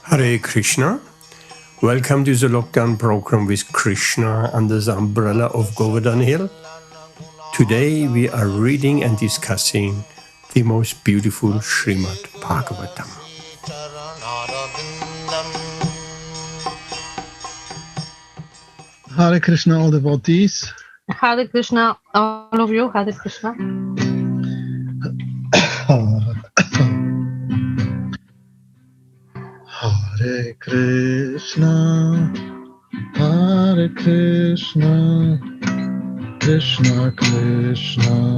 Hare Krishna. Welcome to the lockdown program with Krishna under the umbrella of Govardhan Hill. Today we are reading and discussing the most beautiful Śrīmad-Bhāgavatam. Hare Krishna, all devotees. Hare Krishna, all of you. Hare Krishna. Hare Krishna, Hare Krishna, Krishna Krishna,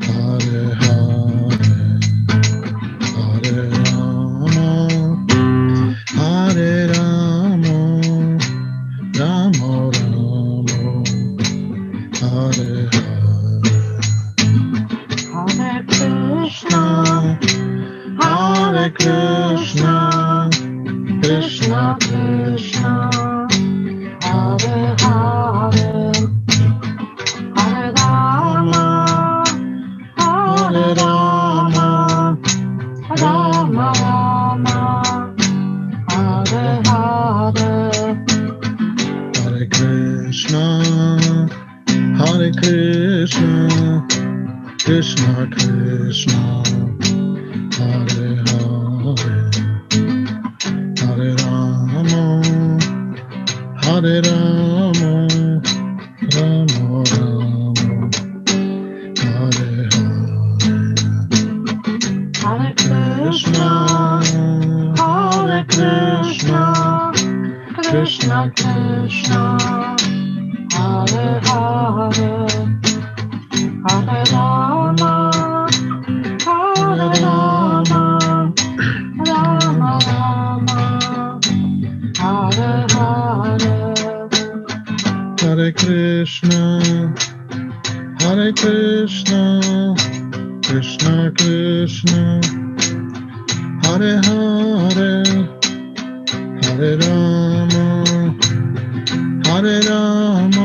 Hare Hare, Hare Rama, Hare Rama, Rama Rama, Hare Hare. Hare Krishna, Hare Krishna, Krishna Krishna, Hare Hare, Hare Rama, Hare Rama, Rama Rama, Hare Hare. Hare Krishna, Hare Krishna, Krishna Krishna, Hare Hare, Hare Rama, Hare Rama, Rama Rama, Hare Hare. Hare Krishna, Hare Krishna, Krishna Krishna, Hare Hare, Hare Rama, Hare Rama, Rama Rama, Hare Hare. Hare Krishna, Hare Krishna, Krishna Krishna, Hare Hare, Hare Rama, Hare Rama,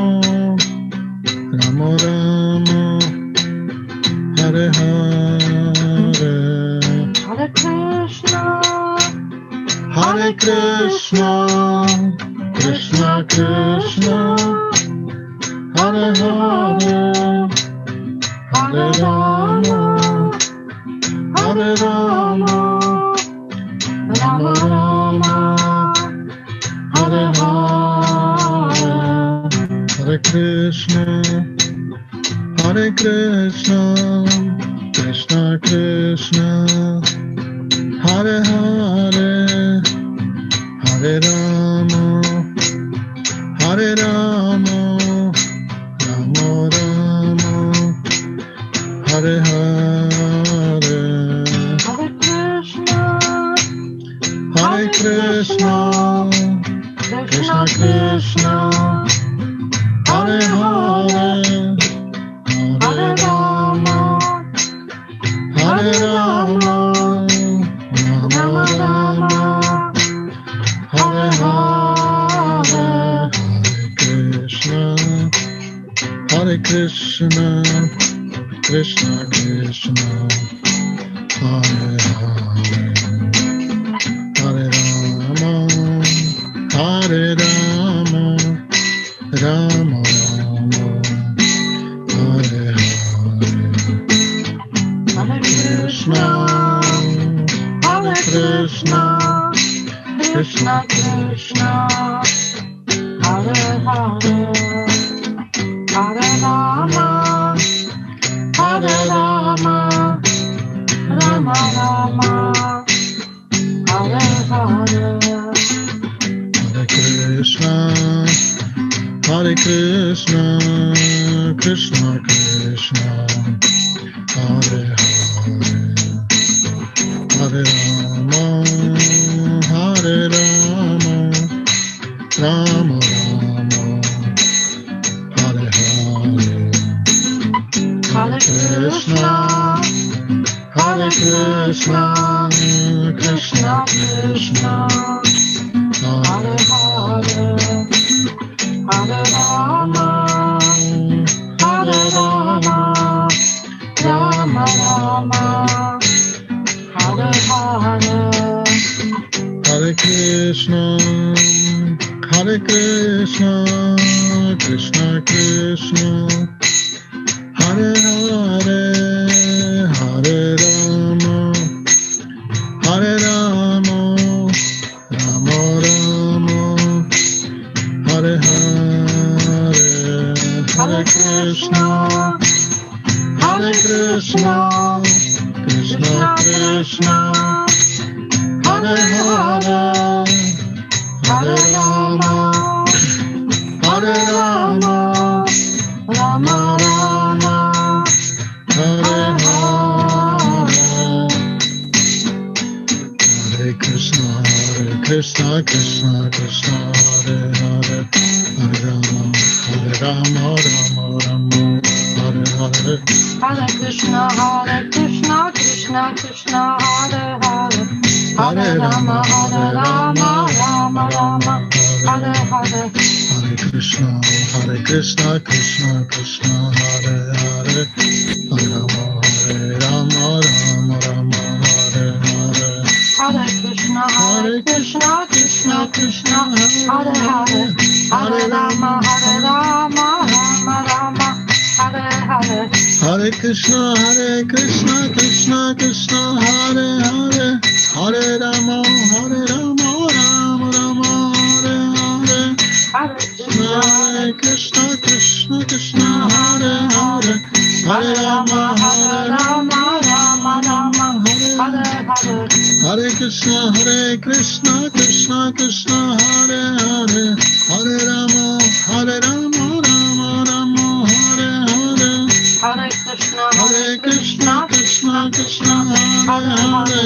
Rama Rama, Hare Hare. Hare Krishna, Hare Krishna, Krishna Krishna, Hare Hare, Hare Rama, Hare Rama, Rama Rama, Hare Hare. Hare Krishna, Hare Krishna, Krishna Krishna, Hare Hare, Hare Rama, Hare Rama, Rama Rama, Hare Hare. Hare Krishna, Hare Krishna, Krishna Krishna, Hare Hare, Hare Rama, Hare Rama, Rama Rama, Hare Hare. Hare Krishna, Krishna Krishna, Hare Hare, Hare Rama, Hare Rama, Rama Rama, Hare Hare. Hare Krishna, Hare Krishna, Krishna Krishna, Hare Hare, Hare Rama, Hare Rama, Rama Rama, Hare Hare. Hare Krishna, Hare Krishna, Krishna Krishna, Hare Hare, Hare Rama, Hare Rama, Rama Rama, Hare Hare. Hare Krishna, Hare Krishna, Krishna Krishna, Hare Hare, Hare Rama, Krishna, Hare Krishna, Krishna Krishna, Hare Hare, Hare Rama, Hare Rama, Rama Rama, Hare Hare, Hare Krishna, Hare Krishna, Krishna Krishna, Hare Hare, Hare Rama, Hare Rama, Rama Rama, Hare Hare. Hare Krishna, Krishna Krishna, Hare Hare, Hare Rama, Rama Rama, Hare Hare. Hare Krishna, Krishna Krishna, Hare Hare, Hare Rama, Rama Rama, Hare Hare. Hare Krishna, Krishna Krishna, Hare Hare, Hare Rama, Rama Rama, Hare Hare. Hare Krishna, Krishna Krishna, Hare Hare, Hare Rama, Rama Rama, Hare Hare. Hare Krishna, Krishna Krishna, Hare Hare, Hare Rama, Rama Rama, Hare Hare. Hare Krishna, Krishna, Hare Hare, Hare Rama, Rama Rama, Hare Hare. Hare Krishna, Krishna Krishna, Hare Hare, Hare Rama, Rama Rama, Hare Hare. Hare Krishna, Krishna, Hare Hare,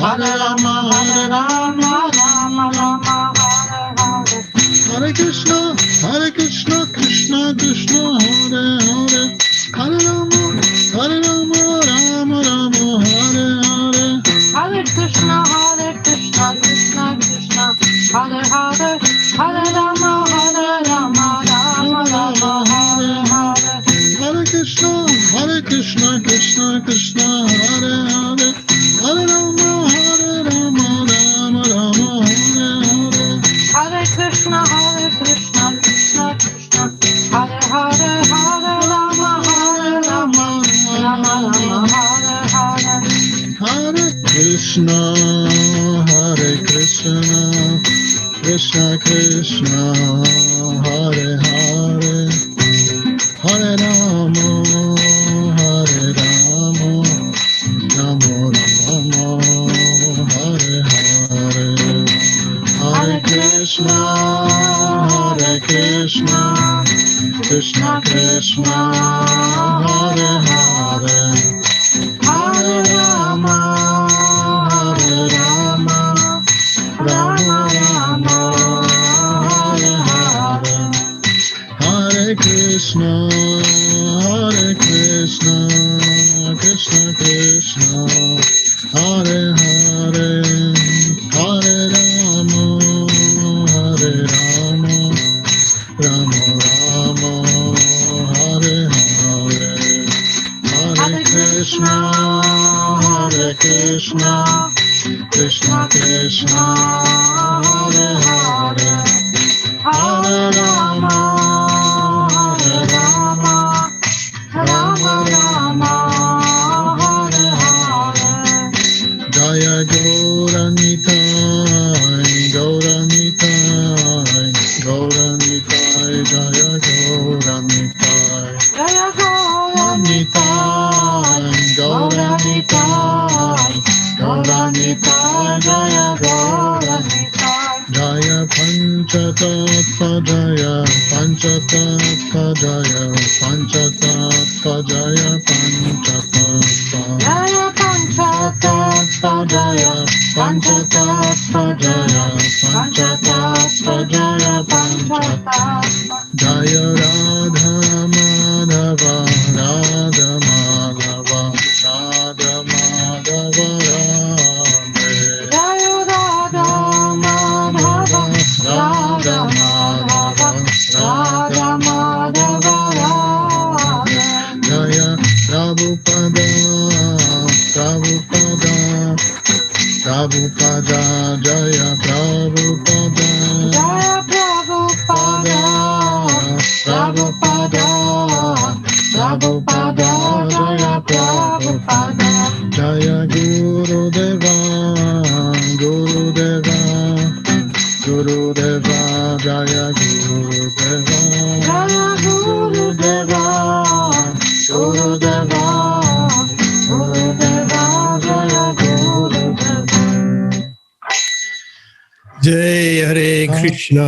Hare Rama, Rama Rama, Hare Hare. Hare Krishna, Krishna Krishna, Hare Hare, Hare Rama, Rama Rama, Hare Hare. Hare Krishna, Krishna Krishna, Hare Hare, Hare Rama, Rama Rama, Hare Hare. Hare Krishna, Krishna Krishna, Hare Hare, Hare Rama, Rama Rama, Hare Hare. Hare Krishna, Krishna Krishna, Hare Hare, Hare Rama, Rama Rama, Hare Hare. Hare Krishna, Krishna Krishna, Hare Hare, Hare Rama, Rama Rama, Hare Hare. Hare Krishna, Krishna Krishna, Hare Hare, Hare Rama, Rama Rama, Hare Hare. Hare Krishna, Krishna Krishna, Hare Hare, Hare Rama, Rama Rama, Hare Hare. Hare Krishna, Krishna Krishna, Hare Hare, Hare Rama, Rama Rama, Hare Hare. Jaya Gauranitai, Gauranitai, Gauranitai, Jaya Gauranitai. Jaya Gauranitai, Gauranitai, Gauranitai, Jaya Gauranitai. Jaya Panchatattva, Jaya Panchatattva, Jaya Panchatattva, Jaya Panchatattva. Jaya Panchatattva, Jaya Panchatattva, Jaya Panchatattva, Jaya Panchatattva. Jaya Radha Madhava, Radha Madhava, Radha Madhava, Rame. Jaya Radha Madhava, Radha Madhava, Radha Madhava, Rame. Jaya Prabhupada, Prabhupada, Prabhupada, Jaya Prabhupada. Gurudeva, Jaya Gurudeva, Jaya Gurudeva, Gurudeva, Gurudeva, Jaya Gurudeva. Jai Hare Krishna,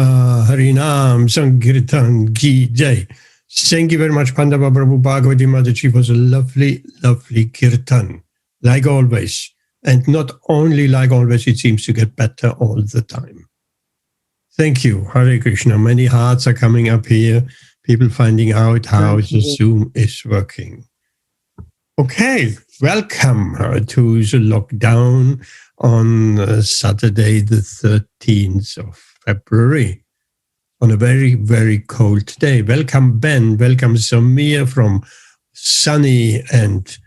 Harinam Sankirtan Ki Jai. Thank you very much, Pandava Prabhu Bhagavati Mataji, was a lovely, lovely Kirtan, like always. And not only like always, it seems to get better all the time. Thank you, Hare Krishna. Many hearts are coming up here, people finding out how the Zoom is working. Okay, welcome to the lockdown on Saturday, the 13th of February, on a very, very cold day. Welcome, Ben. Welcome, Samir from sunny and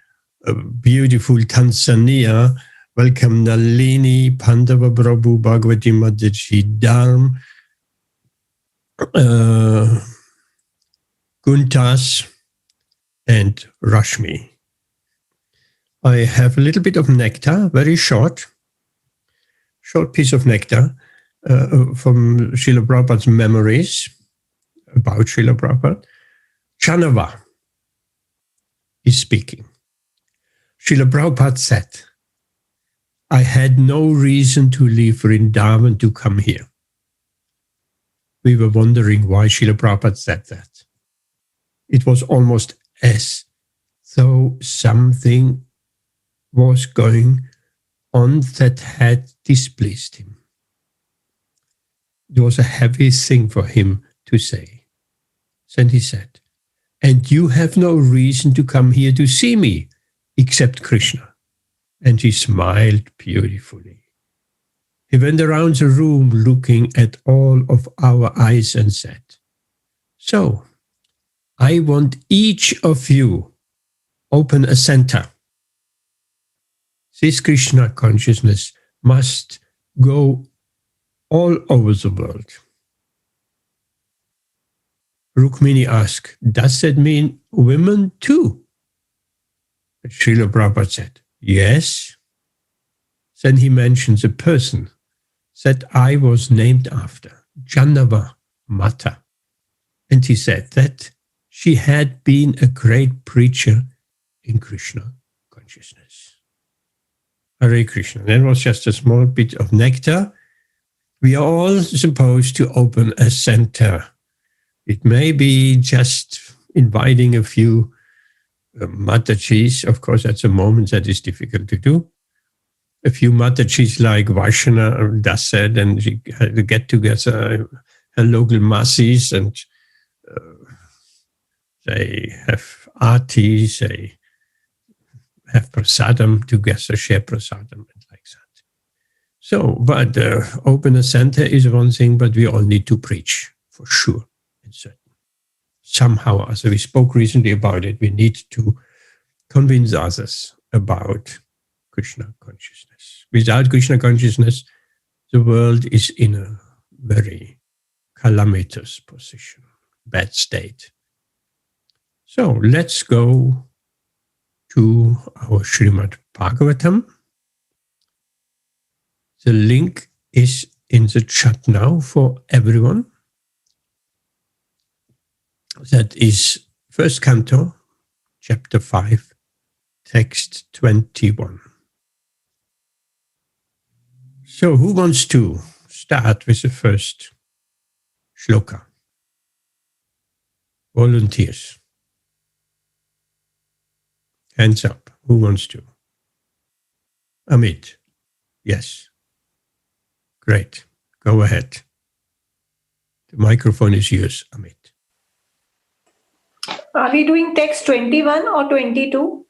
beautiful Tanzania. Welcome, Nalini, Pandava Prabhu, Bhagavati Mataji, Dharm, Guntas, and Rashmi. I have a little bit of nectar, very short piece of nectar from Srila Prabhupada's memories about Srila Prabhupada. Chanava is speaking. Srila Prabhupada said, I had no reason to leave Vrindavan to come here. We were wondering why Srila Prabhupada said that. It was almost as though something was going on that had displeased him. It was a heavy thing for him to say. Then he said, and you have no reason to come here to see me except Krishna. And he smiled beautifully. He went around the room looking at all of our eyes and said, so, I want each of you open a center. This Krishna consciousness must go all over the world. Rukmini asked, does that mean women too? But Srila Prabhupada said, yes. Then he mentions a person that I was named after, Janava Mata. And he said that she had been a great preacher in Krishna consciousness. Hare Krishna. That was just a small bit of nectar. We are all supposed to open a center. It may be just inviting a few Matajis. Of course, at the moment that is difficult to do. A few Matajis like Vaishana does that, and she had to get together her local masses, and they have artis, they have prasadam together, share prasadam, and like that. So, but open a center is one thing, but we all need to preach, for sure, and certain. Somehow, as we spoke recently about it, we need to convince others about Krishna consciousness. Without Krishna consciousness, the world is in a very calamitous position, bad state. So let's go to our Śrīmad-Bhāgavatam. The link is in the chat now for everyone. That is first canto, chapter 5, text 21. So who wants to start with the first shloka? Volunteers. Hands up. Who wants to? Amit. Yes. Great. Go ahead. The microphone is yours, Amit. Are we doing text 21 or 22?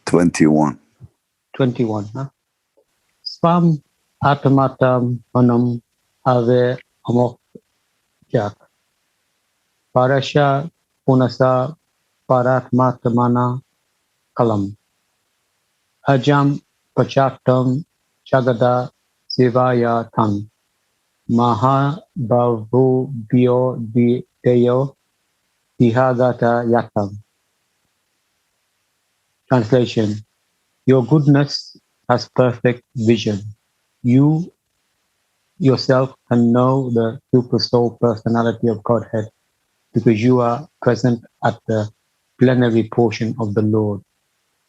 21. 21. Huh? Swam atmatam manam ave amokyak. Parasha punasa paratmatmana kalam. Ajam pachaktam chagada sivaya tan. Mahabhavu bio deyo dihagata yatam. Translation. Your goodness has perfect vision. You yourself can know the super soul personality of Godhead because you are present at the plenary portion of the Lord.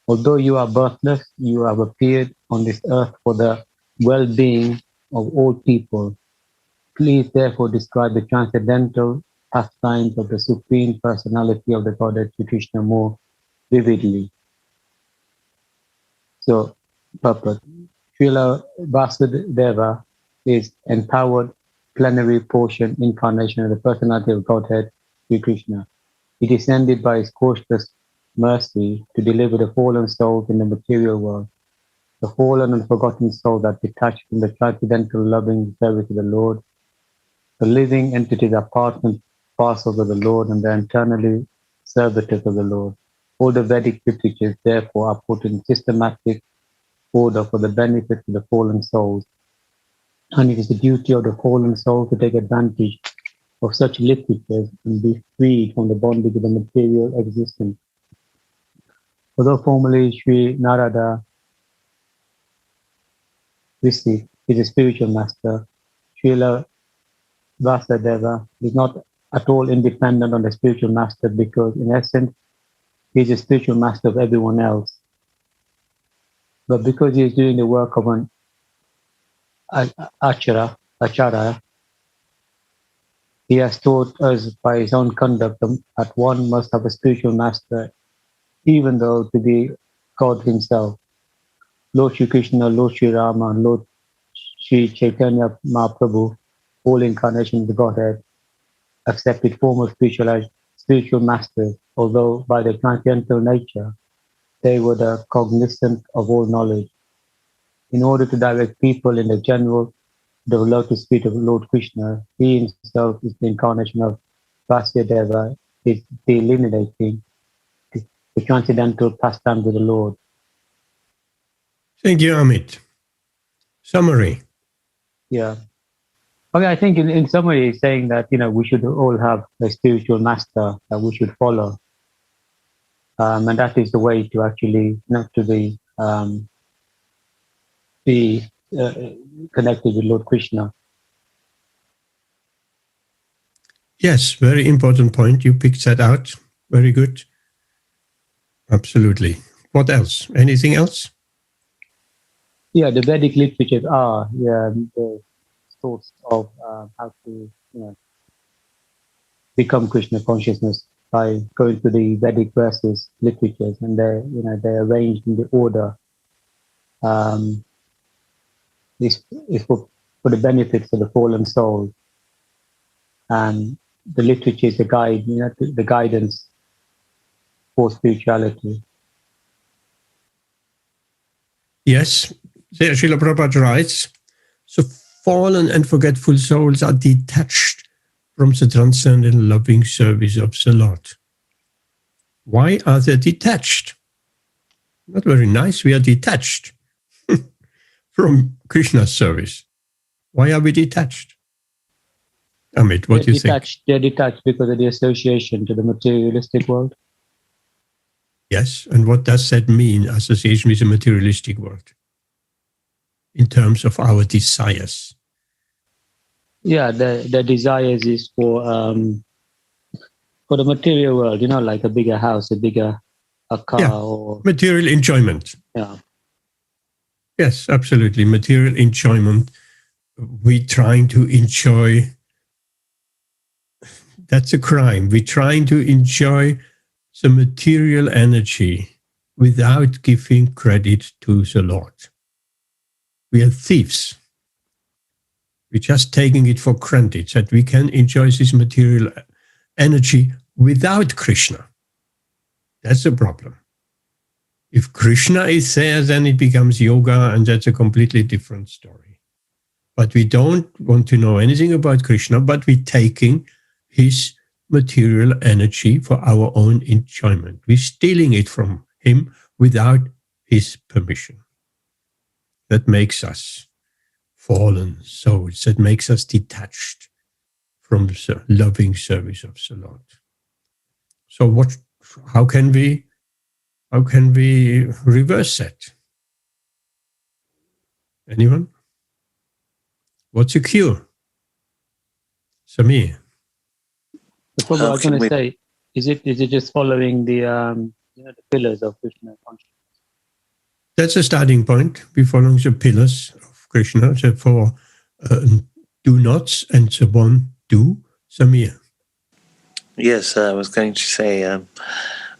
Although you are birthless, you have appeared on this earth for the well-being of all people. Please therefore describe the transcendental pastimes of the Supreme Personality of the Godhead Sri Krishna more vividly. So, purport. Srila Vasudeva is empowered plenary portion incarnation of the personality of Godhead Sri Krishna. He descended by his cautious mercy to deliver the fallen souls in the material world. The fallen and forgotten souls are detached from the transcendental loving service of the Lord. The living entities are part and parcels of the Lord and they are eternally servitors of the Lord. All the Vedic literatures, therefore, are put in systematic order for the benefit of the fallen souls. And it is the duty of the fallen soul to take advantage of such literatures and be freed from the bondage of the material existence. Although formerly Sri Narada Rishi is a spiritual master, Srila Vasudeva is not at all independent on the spiritual master because in essence he is a spiritual master of everyone else. But because he is doing the work of an acharya, he has taught us by his own conduct that one must have a spiritual master, even though to be God himself. Lord Shri Krishna, Lord Shri Rama, and Lord Shri Caitanya Mahaprabhu, all incarnations of the Godhead, accepted formal spiritual masters, although by their transcendental nature, they were the cognizant of all knowledge. In order to direct people in the general, the lotus feet of Lord Krishna, he himself is the incarnation of Vasudeva, is delineating the transcendental pastimes of the Lord. Thank you, Amit. Summary. Yeah. Okay, I think in summary, he's saying that, we should all have a spiritual master that we should follow. And that is the way to actually, to be connected with Lord Krishna. Yes, very important point. You picked that out. Very good. Absolutely. What else? Anything else? Yeah, the Vedic literatures are the source of how to become Krishna consciousness by going to the Vedic verses, literatures, and they're arranged in the order. This is for the benefits of the fallen soul, and the literature is the guide, the guidance for spirituality. Yes, Srila Prabhupada writes, so fallen and forgetful souls are detached from the transcendent loving service of the Lord. Why are they detached? Not very nice. We are detached from Krishna's service. Why are we detached? Amit, what do you think? They're detached because of the association to the materialistic world. Yes, and what does that mean, association with the materialistic world, in terms of our desires? Yeah, the desires is for the material world, like a bigger house, a car, or material enjoyment. Yeah. Yes, absolutely. Material enjoyment. We're trying to enjoy. That's a crime. We're trying to enjoy the material energy without giving credit to the Lord. We are thieves. We're just taking it for granted that we can enjoy this material energy without Krishna. That's the problem. If Krishna is there, then it becomes yoga, and that's a completely different story. But we don't want to know anything about Krishna, but we're taking his material energy for our own enjoyment. We're stealing it from him without his permission. That makes us fallen souls. That makes us detached from the loving service of the Lord. So how can we reverse that? Anyone? What's a cure? Samir. The problem I was going to say, is it just following the the pillars of Krishna consciousness? That's a starting point. We follow the pillars of Krishna. Therefore, do nots and so on, do. Samir. Yes, I was going to say,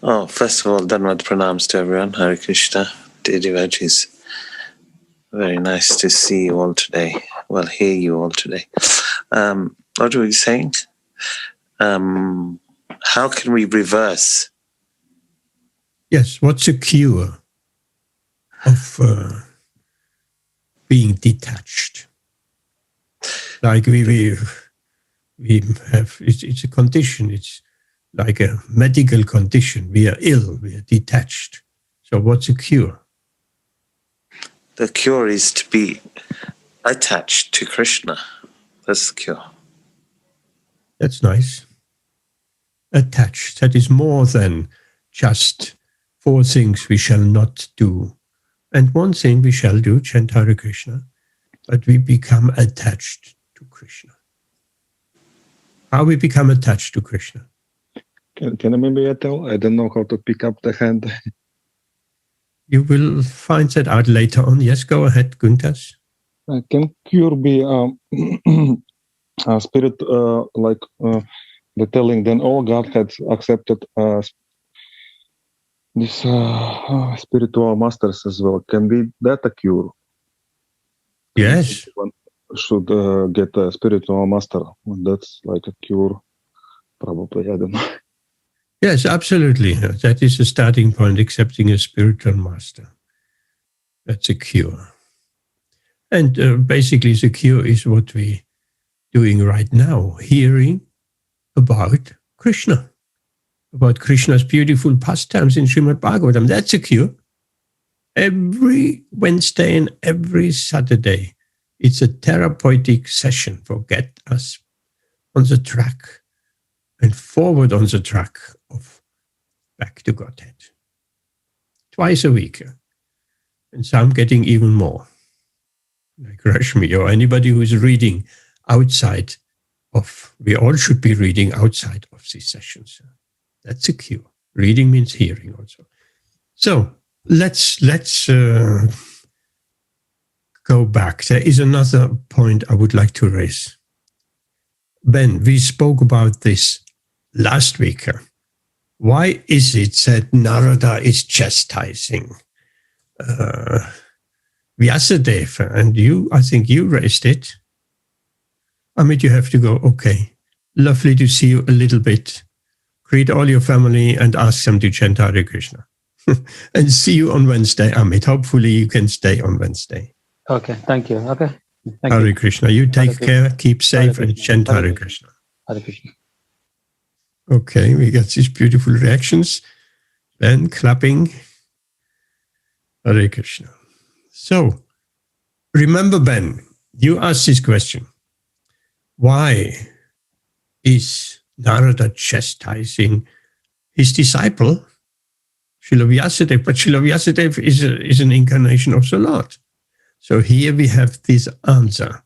first of all, Dhanavad Pranams to everyone. Hare Krishna, dear devotees. Very nice to see you all today. Well, hear you all today. What were you saying? How can we reverse? Yes, what's a cure of being detached? Like we have, it's a condition. It's like a medical condition. We are ill. We are detached. So what's a cure? The cure is to be attached to Krishna. That's the cure. That's nice. Attached. That is more than just 4 things we shall not do. And 1 thing we shall do, chant Hare Krishna, but we become attached to Krishna. How we become attached to Krishna? Can I maybe tell? I don't know how to pick up the hand. You will find that out later on. Yes, go ahead, Guntas. Can cure be a spirit like the telling? Then all Godheads accepted this spiritual masters as well. Can be that a cure? Yes. One should get a spiritual master. That's like a cure, probably. I don't know. Yes, absolutely. That is the starting point, accepting a spiritual master. That's a cure. And basically the cure is what we're doing right now, hearing about Krishna, about Krishna's beautiful pastimes in Śrīmad-Bhāgavatam. That's a cure. Every Wednesday and every Saturday, it's a therapeutic session for get us on the track and forward on the track of back to Godhead. Twice a week. And some getting even more. Like Rashmi or anybody who is reading outside of, we all should be reading outside of these sessions. That's a cue. Reading means hearing also. So let's go back. There is another point I would like to raise. Ben, we spoke about this last week. Why is it that Narada is chastising Vyasadeva? And you, I think you raised it. Amit, you have to go, okay, lovely to see you a little bit. Greet all your family and ask them to chant Hare Krishna. And see you on Wednesday, Amit. Hopefully you can stay on Wednesday. Okay, thank you. Okay. Thank Hare you. Krishna. You take care, keep safe, and chant Hare Krishna. Hare Krishna. Okay, we got these beautiful reactions. Then clapping. Hare Krishna. So, remember, Ben, you asked this question. Why is Narada chastising his disciple, Srila Vyasadeva? But Srila Vyasadeva is an incarnation of the Lord. So here we have this answer.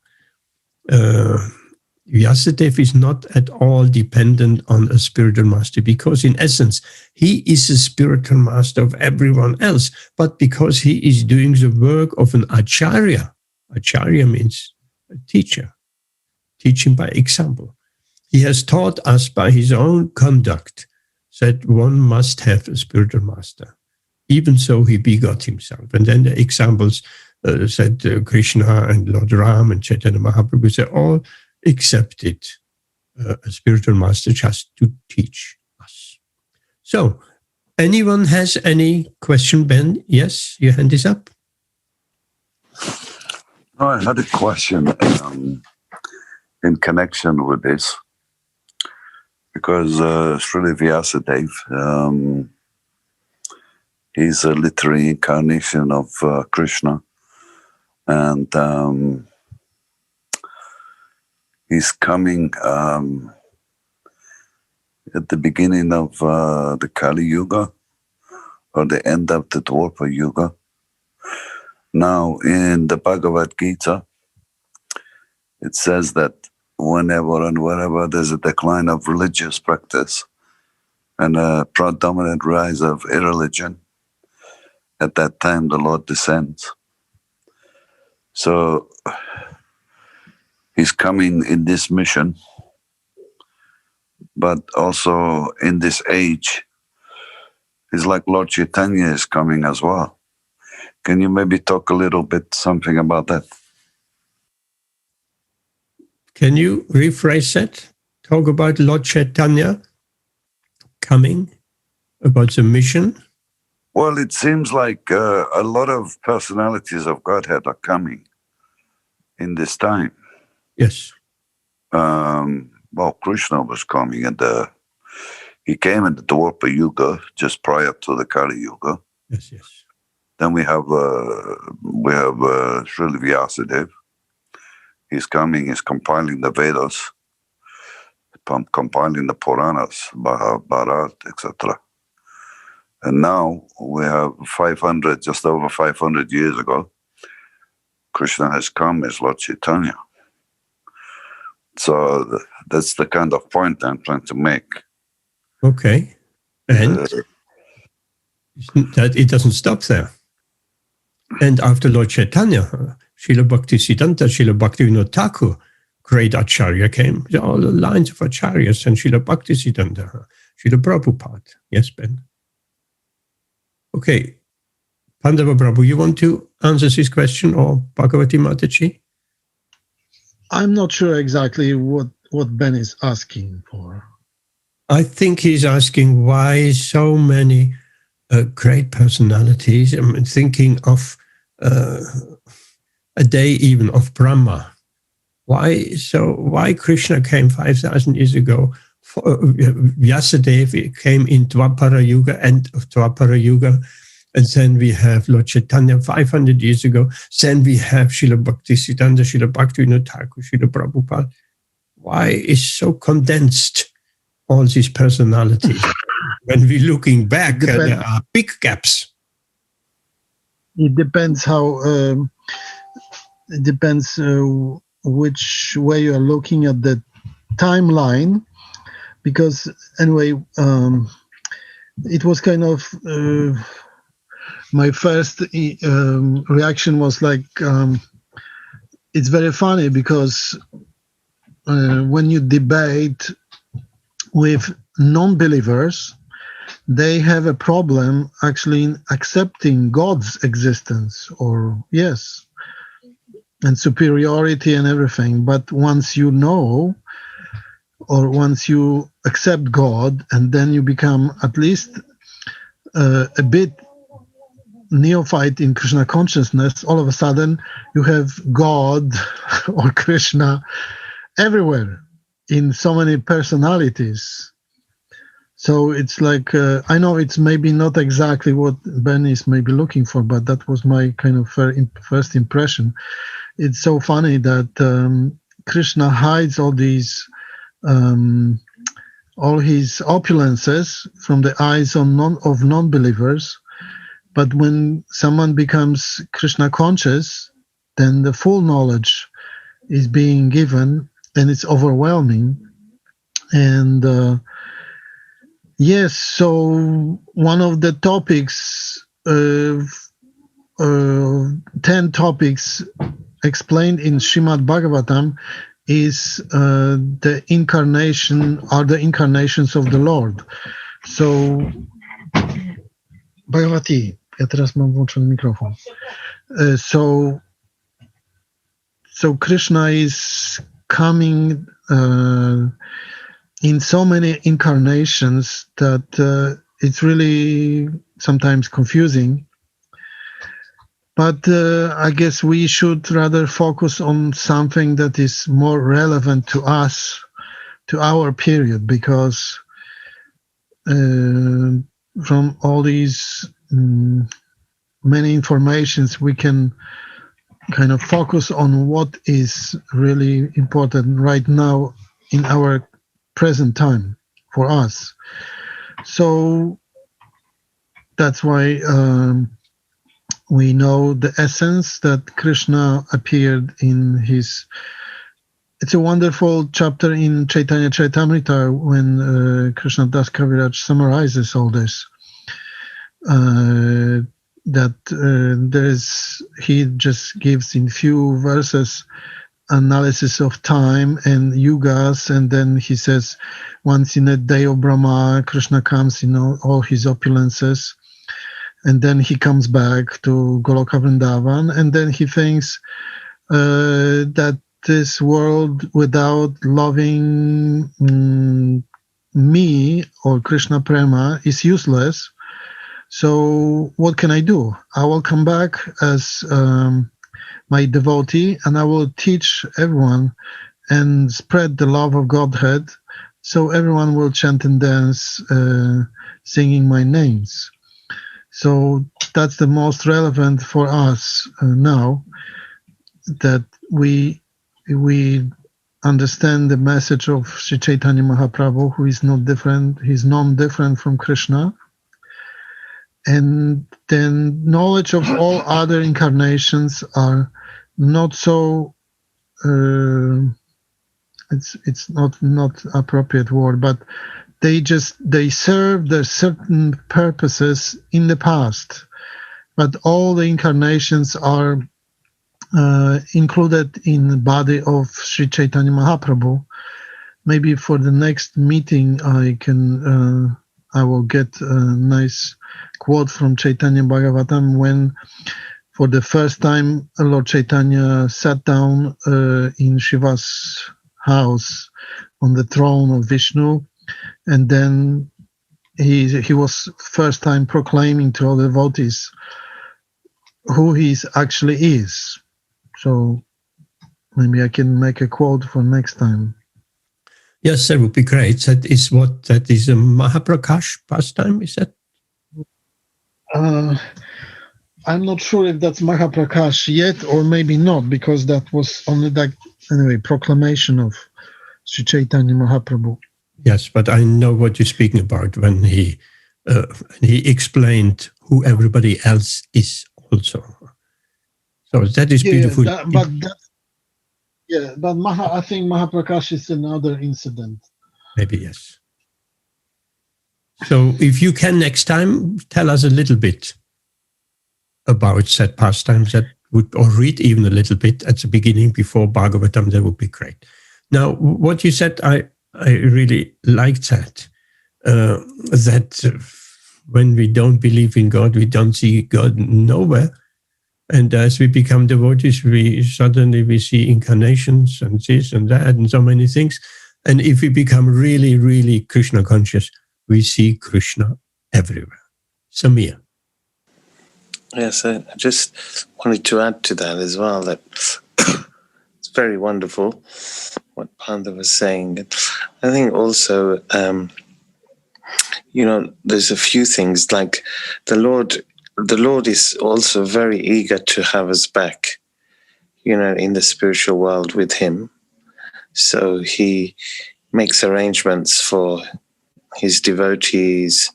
Vyasadeva is not at all dependent on a spiritual master because in essence, he is a spiritual master of everyone else, but because he is doing the work of an acharya. Acharya means a teacher, teaching by example. He has taught us by his own conduct that one must have a spiritual master. Even so, he begot himself. And then the examples said Krishna and Lord Ram and Caitanya Mahaprabhu, they all accepted a spiritual master just to teach us. So, anyone has any question, Ben? Yes, your hand is up. Oh, I had a question in connection with this, because Srila Vyasadeva, he's a literary incarnation of Krishna, and he's coming at the beginning of the Kali Yuga, or the end of the Dwapara Yuga. Now, in the Bhagavad Gita, it says that whenever and wherever there's a decline of religious practice and a predominant rise of irreligion, at that time the Lord descends. So he's coming in this mission, but also in this age, it's like Lord Caitanya is coming as well. Can you maybe talk a little bit something about that? Can you rephrase that? Talk about Lord Chaitanya coming, about the mission? Well, it seems like a lot of personalities of Godhead are coming in this time. Yes. Well, Krishna was coming, and he came in the Dwapara Yuga, just prior to the Kali Yuga. Yes, yes. Then we have Srila Vyasadeva. He's coming. He's compiling the Vedas, compiling the Puranas, Bharat, etc. And now we have 500, just over 500 years ago, Krishna has come as Lord Chaitanya. So that's the kind of point I'm trying to make. Okay. And that it doesn't stop there. And after Lord Chaitanya, Srila Bhaktisiddhanta, Srila Bhaktivinoda Thakur, great Acharya came. All the lines of Acharyas, and Srila Bhaktisiddhanta, Srila Prabhupada. Yes, Ben? Okay. Pandava Prabhu, you want to answer this question, or Bhagavati Mataji? I'm not sure exactly what Ben is asking for. I think he's asking why so many great personalities. I'm thinking of a day even of Brahma. Why Krishna came 5,000 years ago? Vyasadeva came in Dwapara Yuga, end of Dwapara Yuga. And then we have Lord Chaitanya 500 years ago. Then we have Srila Bhaktisiddhanta, Srila Bhaktivinoda Thakur, Srila Prabhupada. Why is so condensed all these personalities? When we're looking back, there are big gaps. It depends how. It depends which way you are looking at the timeline, because anyway, it was kind of. My first reaction was like, it's very funny because when you debate with non-believers, they have a problem actually in accepting God's existence, or yes, and superiority and everything. But once you know, or once you accept God, and then you become at least a bit neophyte in Krishna consciousness, all of a sudden you have God or Krishna everywhere in so many personalities. So it's like, I know it's maybe not exactly what Ben is maybe looking for, but that was my kind of first impression. It's so funny that Krishna hides all these, all his opulences from the eyes of non-believers. But when someone becomes Krishna conscious, then the full knowledge is being given, and it's overwhelming. And yes, so one of the topics, 10 topics explained in Śrīmad-Bhāgavatam is the incarnations of the Lord. So, Bhagavati, ja teraz mam włączony mikrofon. So Krishna is coming in so many incarnations that it's really sometimes confusing. But I guess we should rather focus on something that is more relevant to us, to our period, because from all these many informations, we can kind of focus on what is really important right now in our present time for us. So that's why we know the essence that Krishna appeared in his it's a wonderful chapter in Chaitanya Charitamrita when Krishna Das Kaviraj summarizes all this. He just gives in few verses analysis of time and yugas, and then he says once in a day of Brahma, Krishna comes in all his opulences, and then he comes back to Goloka Vrindavan, and then he thinks that this world without loving me or Krishna Prema is useless. So what can I do? I will come back as my devotee, and I will teach everyone and spread the love of Godhead, so everyone will chant and dance, singing my names. So that's the most relevant for us now, that we understand the message of Sri Chaitanya Mahaprabhu, who is not different, he's non-different from Krishna. And then knowledge of all other incarnations are not so, it's not appropriate word, but they serve their certain purposes in the past. But all the incarnations are included in the body of Sri Chaitanya Mahaprabhu. Maybe for the next meeting I will get a nice quote from Chaitanya Bhagavatam when for the first time Lord Chaitanya sat down in Shiva's house on the throne of Vishnu, and then he was first time proclaiming to all the devotees who he actually is. So maybe I can make a quote for next time. Yes, that would be great. That is a Mahaprakash pastime, is that? I'm not sure if that's Mahaprakash yet, or maybe not, because that was only proclamation of Sri Chaitanya Mahaprabhu. Yes, but I know what you're speaking about when he explained who everybody else is also. So that is beautiful. I think Mahaprakash is another incident. Maybe, yes. So if you can next time, tell us a little bit about that pastimes, or read even a little bit at the beginning before Bhagavatam, that would be great. Now, what you said, I really liked that. That when we don't believe in God, we don't see God nowhere. And as we become devotees, we suddenly see incarnations and this and that and so many things. And if we become really, really Krishna conscious, we see Krishna everywhere. Samir. Yes, I just wanted to add to that as well, that it's very wonderful what Panda was saying. I think also, there's a few things like the Lord is also very eager to have us back, in the spiritual world with him. So he makes arrangements for his devotees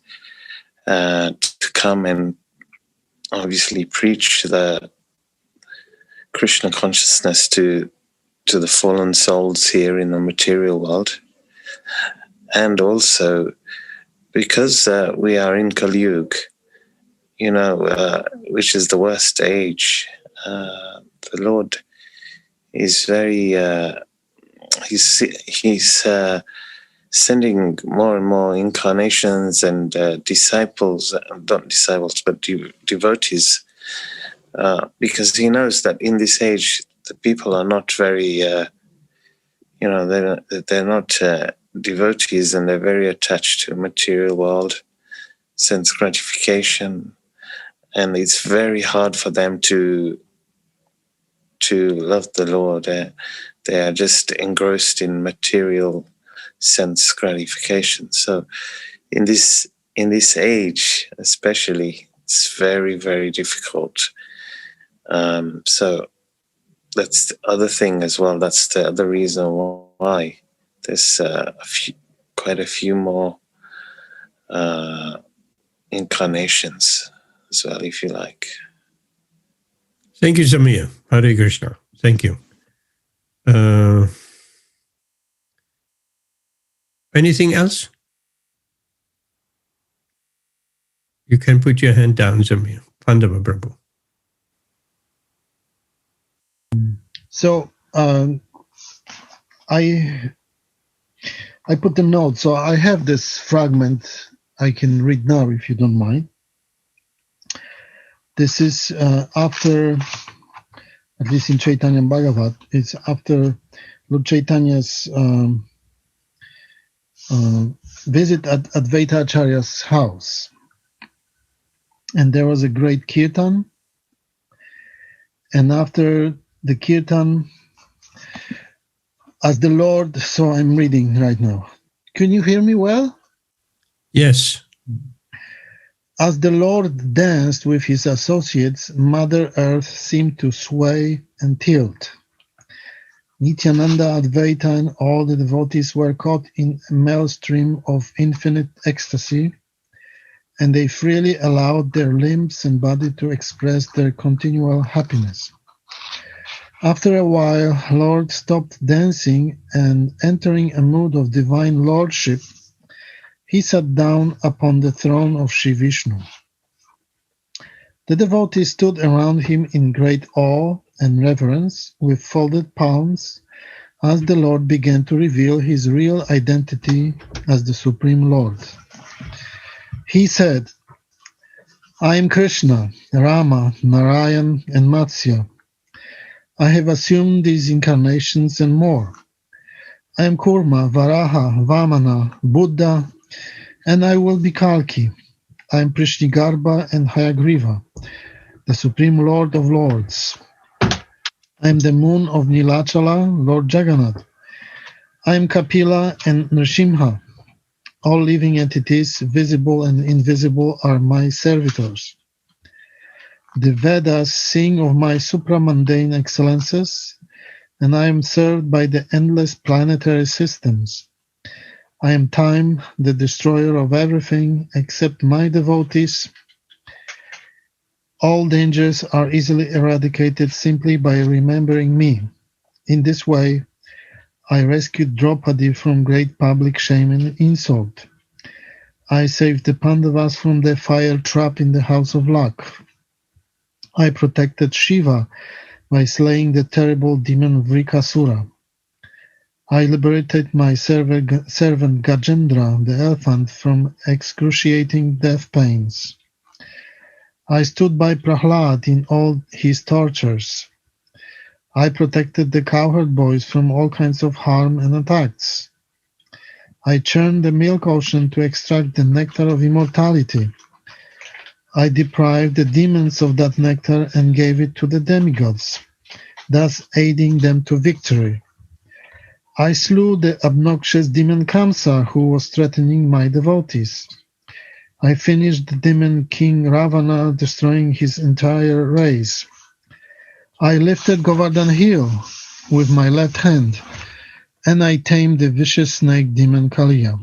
to come and obviously preach the Krishna consciousness to the fallen souls here in the material world. And also because we are in Kali Yuga, which is the worst age, the Lord is very, he's sending more and more incarnations and disciples, not disciples, but devotees, because he knows that in this age, the people are not very, they're not devotees, and they're very attached to material world, sense gratification, and it's very hard for them to love the Lord. They are just engrossed in material sense gratification. So in this age especially, it's very, very difficult. So that's the other thing as well. That's the other reason why there's quite a few more incarnations as well, if you like. Thank you, Samir. Hare Krishna. Thank you. Anything else? You can put your hand down, Zamir. Pandava Prabhu. So I put the note. So I have this fragment I can read now, if you don't mind. This is after, at least in Caitanya Bhagavat, it's after Lord Chaitanya's visit at Advaita Acharya's house. And there was a great Kirtan. And after the Kirtan, as the Lord, so I'm reading right now. Can you hear me well? Yes. As the Lord danced with his associates, Mother Earth seemed to sway and tilt. Nityananda, Advaita, and all the devotees were caught in a maelstrom of infinite ecstasy, and they freely allowed their limbs and body to express their continual happiness. After a while, Lord stopped dancing, and entering a mood of divine lordship, he sat down upon the throne of Sri Vishnu. The devotees stood around him in great awe and reverence, with folded palms, as the Lord began to reveal his real identity as the Supreme Lord. He said, I am Krishna, Rama, Narayan, and Matsya. I have assumed these incarnations and more. I am Kurma, Varaha, Vamana, Buddha, and I will be Kalki. I am Prishnigarbha and Hayagriva, the Supreme Lord of Lords. I am the moon of Nilachala, Lord Jagannath. I am Kapila and Nrisimha. All living entities, visible and invisible, are my servitors. The Vedas sing of my supramundane excellences, and I am served by the endless planetary systems. I am time, the destroyer of everything except my devotees. All dangers are easily eradicated simply by remembering me. In this way, I rescued Draupadi from great public shame and insult. I saved the Pandavas from the fire trap in the house of luck. I protected Shiva by slaying the terrible demon Vrikasura. I liberated my servant Gajendra, the elephant, from excruciating death pains. I stood by Prahlad in all his tortures. I protected the cowherd boys from all kinds of harm and attacks. I churned the milk ocean to extract the nectar of immortality. I deprived the demons of that nectar and gave it to the demigods, thus aiding them to victory. I slew the obnoxious demon Kamsa, who was threatening my devotees. I finished the demon king Ravana, destroying his entire race. I lifted Govardhan Hill with my left hand, and I tamed the vicious snake demon Kaliya.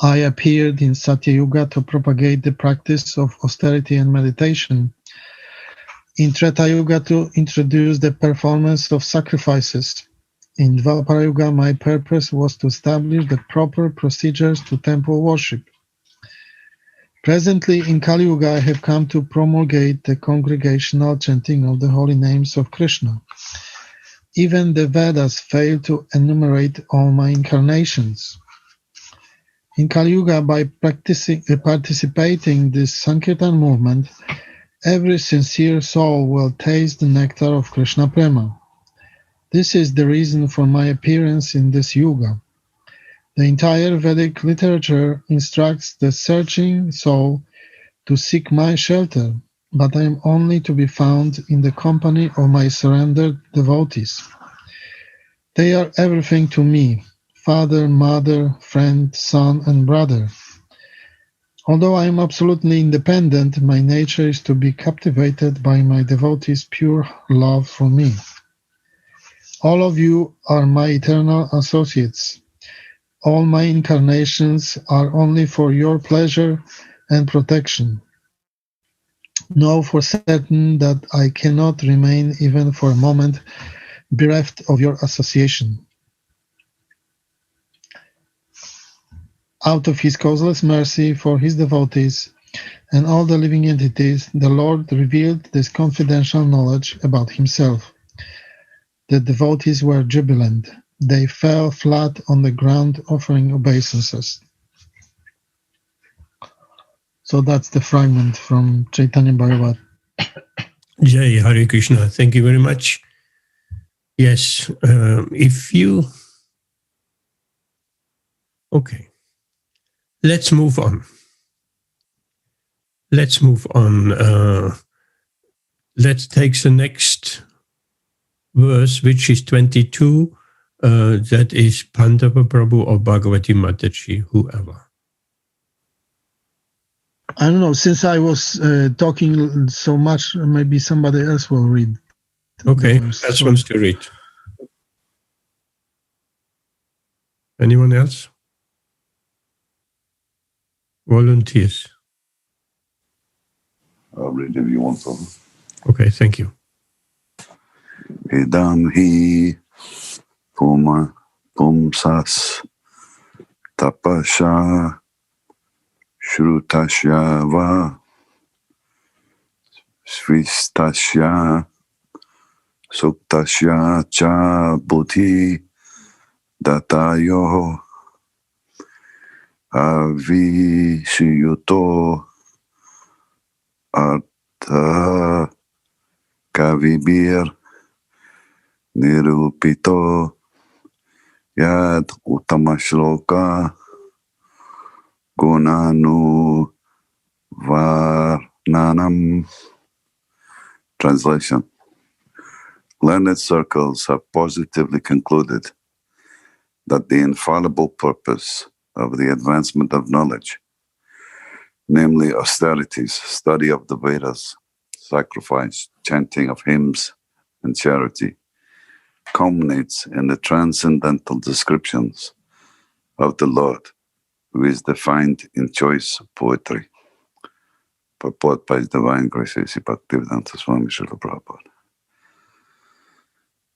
I appeared in Satya Yuga to propagate the practice of austerity and meditation. In Treta Yuga to introduce the performance of sacrifices. In Dvapara Yuga, my purpose was to establish the proper procedures to temple worship. Presently, in Kali Yuga, I have come to promulgate the congregational chanting of the holy names of Krishna. Even the Vedas fail to enumerate all my incarnations. In Kali Yuga, by participating in this Sankirtan movement, every sincere soul will taste the nectar of Krishna Prema. This is the reason for my appearance in this Yuga. The entire Vedic literature instructs the searching soul to seek my shelter, but I am only to be found in the company of my surrendered devotees. They are everything to me, father, mother, friend, son, and brother. Although I am absolutely independent, my nature is to be captivated by my devotees' pure love for me. All of you are my eternal associates. All my incarnations are only for your pleasure and protection. Know for certain that I cannot remain even for a moment bereft of your association. Out of his causeless mercy for his devotees and all the living entities, the Lord revealed this confidential knowledge about himself. The devotees were jubilant. They fell flat on the ground offering obeisances. So that's the fragment from Caitanya Bhagavatam. Jai Hare Krishna. Thank you very much. Yes, if you... Okay. Let's move on. Let's move on. Let's take the next verse, which is 22. That is Pandava Prabhu or Bhagavati Mataji, whoever. I don't know, since I was talking so much, maybe somebody else will read. Okay, who else wants to read? Anyone else? Volunteers. I'll read if you want, Prabhu. Okay, thank you. Idam hi pumsas tapasya shrutasya va svistasya suktasya cha buddhi datayo avishiyuto artha kavibir nirupito yad utamashloka gunanu varnanam. Translation. Learned circles have positively concluded that the infallible purpose of the advancement of knowledge, namely austerities, study of the Vedas, sacrifice, chanting of hymns, and charity, culminates in the transcendental descriptions of the Lord, who is defined in choice poetry. Purport by His Divine Grace A.C. Bhaktivedanta Swami Srila Prabhupada.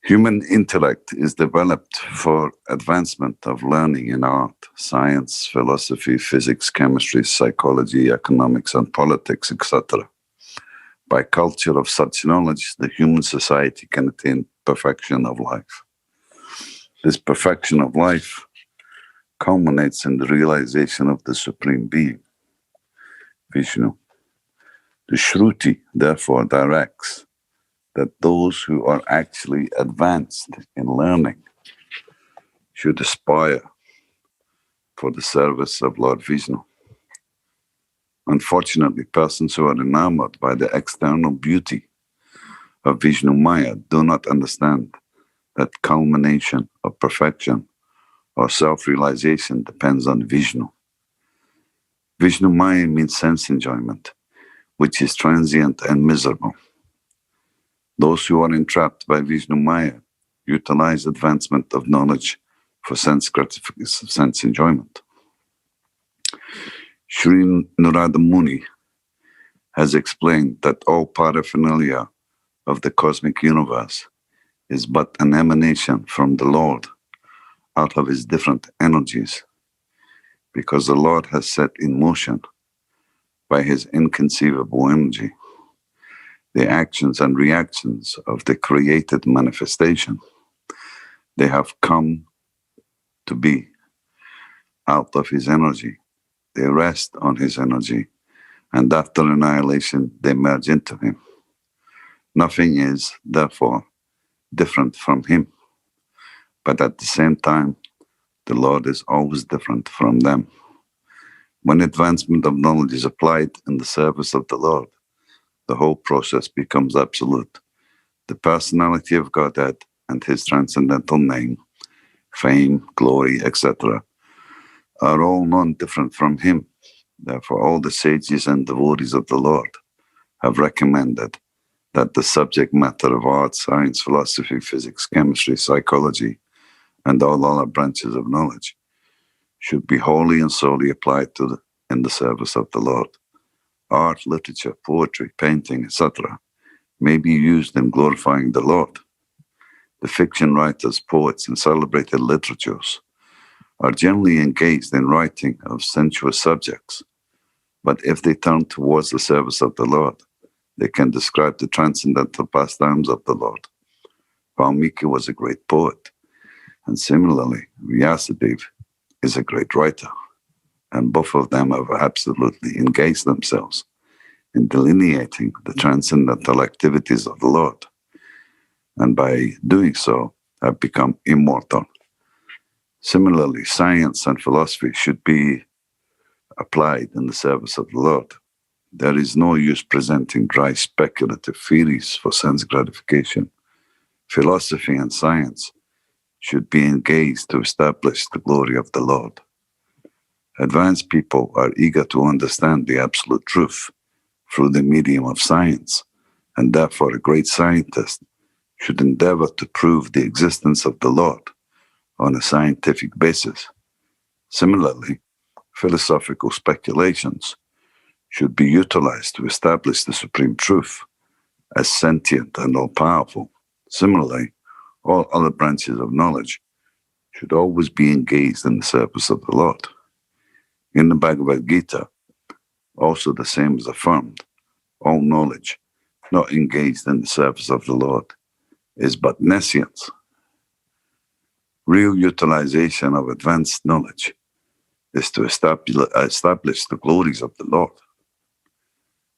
Human intellect is developed for advancement of learning in art, science, philosophy, physics, chemistry, psychology, economics, and politics, etc. By culture of such knowledge, the human society can attain perfection of life. This perfection of life culminates in the realization of the Supreme Being, Vishnu. The Shruti, therefore, directs that those who are actually advanced in learning should aspire for the service of Lord Vishnu. Unfortunately, persons who are enamored by the external beauty of Vishnu-Maya do not understand that culmination of perfection or self-realization depends on Vishnu. Vishnu-Maya means sense enjoyment, which is transient and miserable. Those who are entrapped by Vishnu-Maya utilize advancement of knowledge for sense gratification, sense enjoyment. Sri Narada Muni has explained that all paraphernalia of the cosmic universe is but an emanation from the Lord out of his different energies, because the Lord has set in motion by his inconceivable energy the actions and reactions of the created manifestation. They have come to be out of his energy. They rest on his energy, and after annihilation, they merge into him. Nothing is, therefore, different from him. But at the same time, the Lord is always different from them. When advancement of knowledge is applied in the service of the Lord, the whole process becomes absolute. The personality of Godhead and his transcendental name, fame, glory, etc., are all non-different from him. Therefore, all the sages and devotees of the Lord have recommended that the subject matter of art, science, philosophy, physics, chemistry, psychology, and all other branches of knowledge should be wholly and solely applied in the service of the Lord. Art, literature, poetry, painting, etc. may be used in glorifying the Lord. The fiction writers, poets, and celebrated literatures are generally engaged in writing of sensuous subjects, but if they turn towards the service of the Lord, they can describe the transcendental pastimes of the Lord. Valmiki was a great poet, and similarly, Vyasadeva is a great writer, and both of them have absolutely engaged themselves in delineating the transcendental activities of the Lord, and by doing so have become immortal. Similarly, science and philosophy should be applied in the service of the Lord. There is no use presenting dry speculative theories for sense gratification. Philosophy and science should be engaged to establish the glory of the Lord. Advanced people are eager to understand the absolute truth through the medium of science, and therefore a great scientist should endeavor to prove the existence of the Lord on a scientific basis. Similarly, philosophical speculations should be utilized to establish the supreme truth as sentient and all-powerful. Similarly, all other branches of knowledge should always be engaged in the service of the Lord. In the Bhagavad Gita, also the same is affirmed. All knowledge not engaged in the service of the Lord is but nescience. Real utilization of advanced knowledge is to establish the glories of the Lord.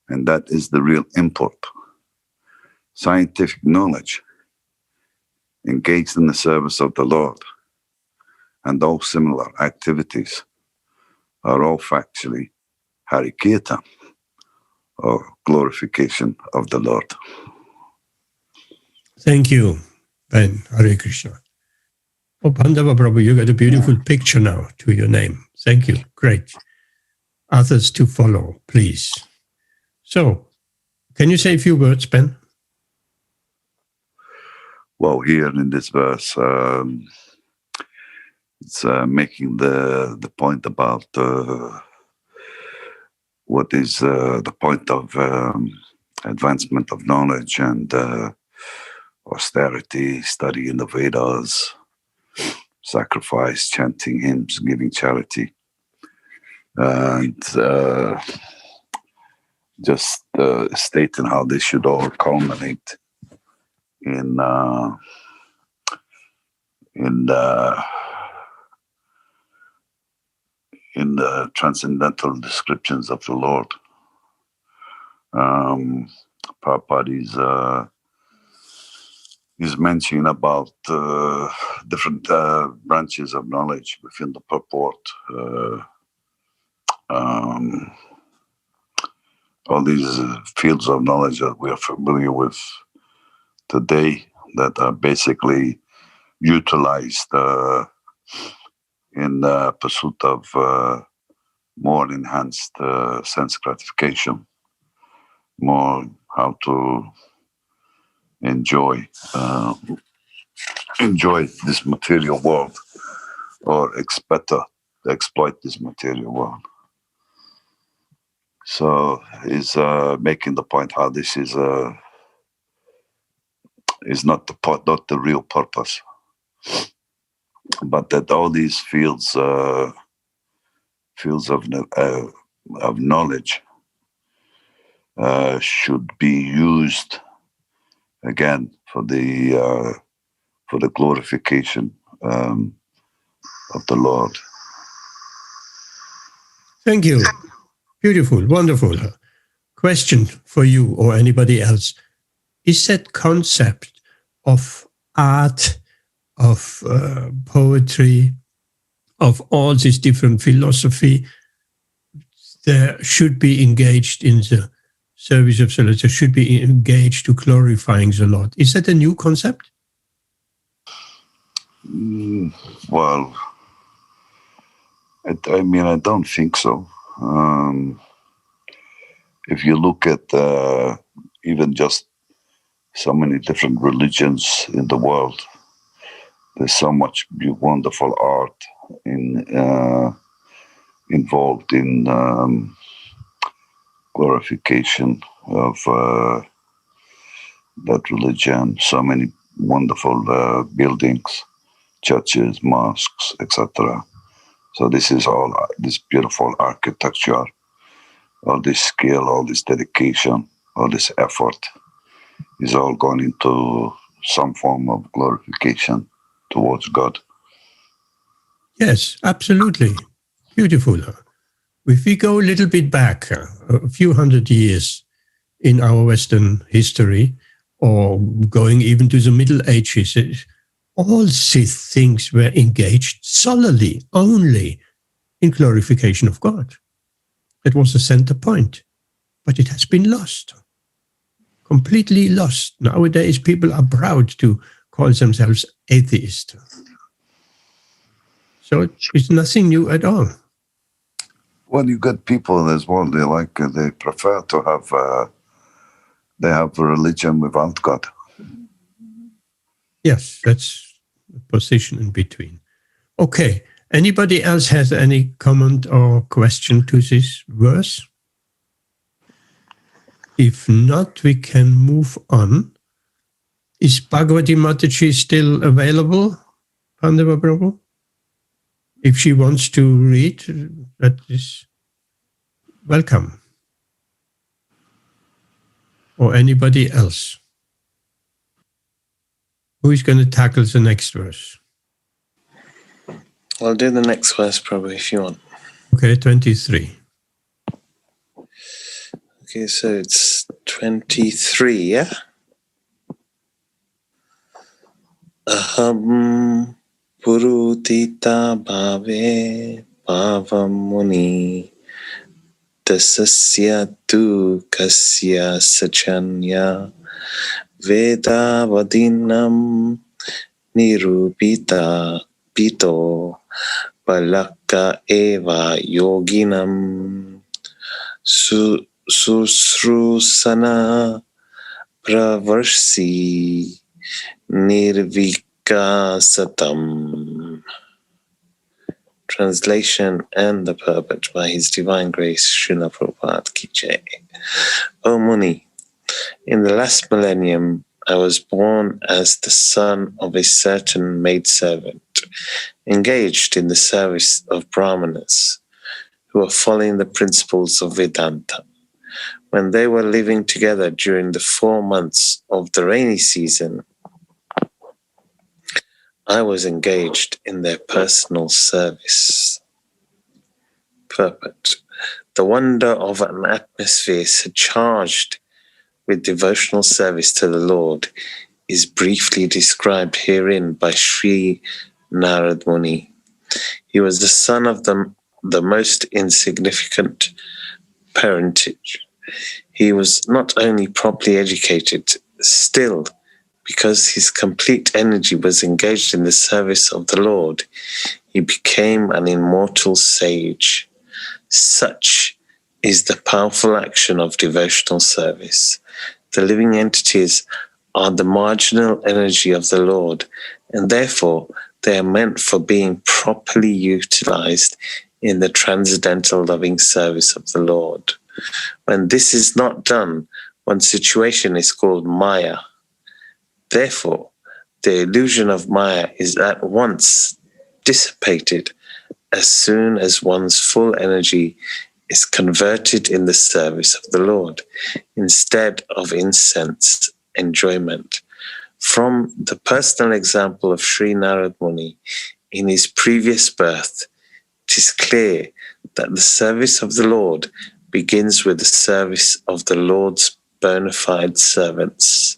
And that is the real import. Scientific knowledge engaged in the service of the Lord and all similar activities are all factually Hari Kirtan, or glorification of the Lord. Thank you, Ben. Hare Krishna. Oh, Pandava Prabhu, you got a beautiful picture now to your name. Thank you. Great. Others to follow, please. So, can you say a few words, Ben? Well, here in this verse, it's making the point about what is the point of advancement of knowledge and austerity, study in the Vedas, sacrifice, chanting hymns, giving charity, and just stating how this should all culminate in the transcendental descriptions of the Lord. Prabhupada is mentioning about different branches of knowledge within the purport. All these fields of knowledge that we are familiar with today that are basically utilized in the pursuit of more enhanced sense gratification, more how to enjoy this material world, or exploit this material world. So he's making the point how this is not the real purpose, but that all these fields of knowledge should be used again for the glorification of the Lord. Thank you. Beautiful, wonderful. Question for you or anybody else. Is that concept of art, of poetry, of all this different philosophy, there should be engaged in the service of the Lord, there should be engaged to glorifying the Lord? Is that a new concept? Well, I don't think so. If you look at even just so many different religions in the world, there's so much wonderful art involved in glorification of that religion. So many wonderful buildings, churches, mosques, etc. So this is all this beautiful architecture, all this skill, all this dedication, all this effort is all going into some form of glorification towards God. Yes, absolutely. Beautiful. If we go a little bit back, a few hundred years in our Western history, or going even to the Middle Ages, all these things were engaged solely, only in glorification of God. It was the center point, but it has been lost, completely lost. Nowadays, people are proud to call themselves atheists. So it's nothing new at all. Well, you got people as well. They prefer to have they have a religion without God. Yes, that's the position in between. Okay. Anybody else has any comment or question to this verse? If not, we can move on. Is Bhagavati Mataji still available, Pandava Prabhu? If she wants to read, that is welcome. Or anybody else? Who is going to tackle the next verse? I'll do the next verse probably if you want. Okay, 23. Okay, so it's 23, yeah? Aham purutita bhave bhavam muni tasasya tu kasya sachanya vedavadinam nirupita pito palakka eva yoginam susrusana pravarsi nirvikasatam. Translation and the purport by His Divine Grace Srila Prabhupada Ki Jai. O Muni, in the last millennium I was born as the son of a certain maidservant, engaged in the service of Brahmanas, who are following the principles of Vedanta. When they were living together during the 4 months of the rainy season, I was engaged in their personal service. Purport. The wonder of an atmosphere surcharged with devotional service to the Lord is briefly described herein by Sri Narad Muni. He was the son of the most insignificant parentage. He was not only properly educated, still, because his complete energy was engaged in the service of the Lord, he became an immortal sage. Such is the powerful action of devotional service. The living entities are the marginal energy of the Lord, and therefore they are meant for being properly utilized in the transcendental loving service of the Lord. When this is not done, one situation is called Maya. Therefore, the illusion of Maya is at once dissipated as soon as one's full energy is converted in the service of the Lord, instead of incensed enjoyment. From the personal example of Sri Narad Muni in his previous birth, it is clear that the service of the Lord begins with the service of the Lord's bona fide servants.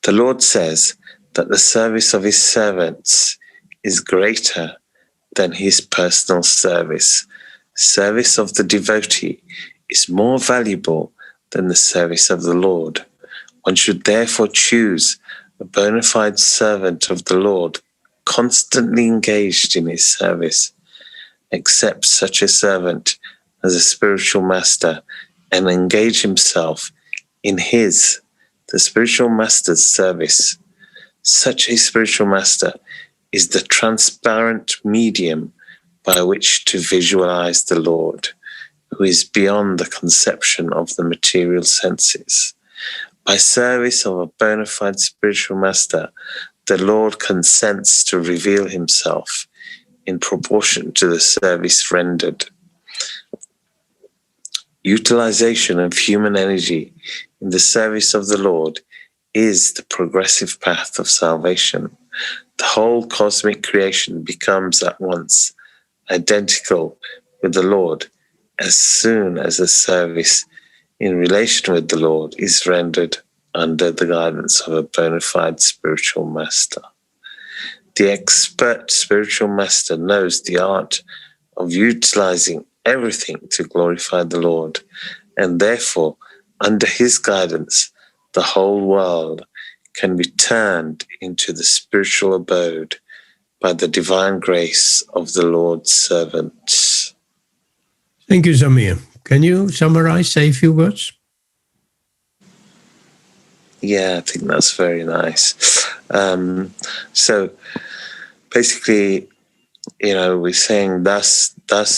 The Lord says that the service of his servants is greater than his personal service. Service of the devotee is more valuable than the service of the Lord. One should therefore choose a bona fide servant of the Lord, constantly engaged in his service. Accept such a servant as a spiritual master and engage himself in the spiritual master's service. Such a spiritual master is the transparent medium by which to visualize the Lord, who is beyond the conception of the material senses. By service of a bona fide spiritual master, the Lord consents to reveal himself in proportion to the service rendered. Utilization of human energy in the service of the Lord is the progressive path of salvation. The whole cosmic creation becomes at once identical with the Lord as soon as the service in relation with the Lord is rendered under the guidance of a bona fide spiritual master. The expert spiritual master knows the art of utilizing everything to glorify the Lord, and therefore, under his guidance, the whole world can be turned into the spiritual abode by the divine grace of the Lord's servants. Thank you, Samir. Can you summarize, say a few words? Yeah, I think that's very nice. So basically, we're saying das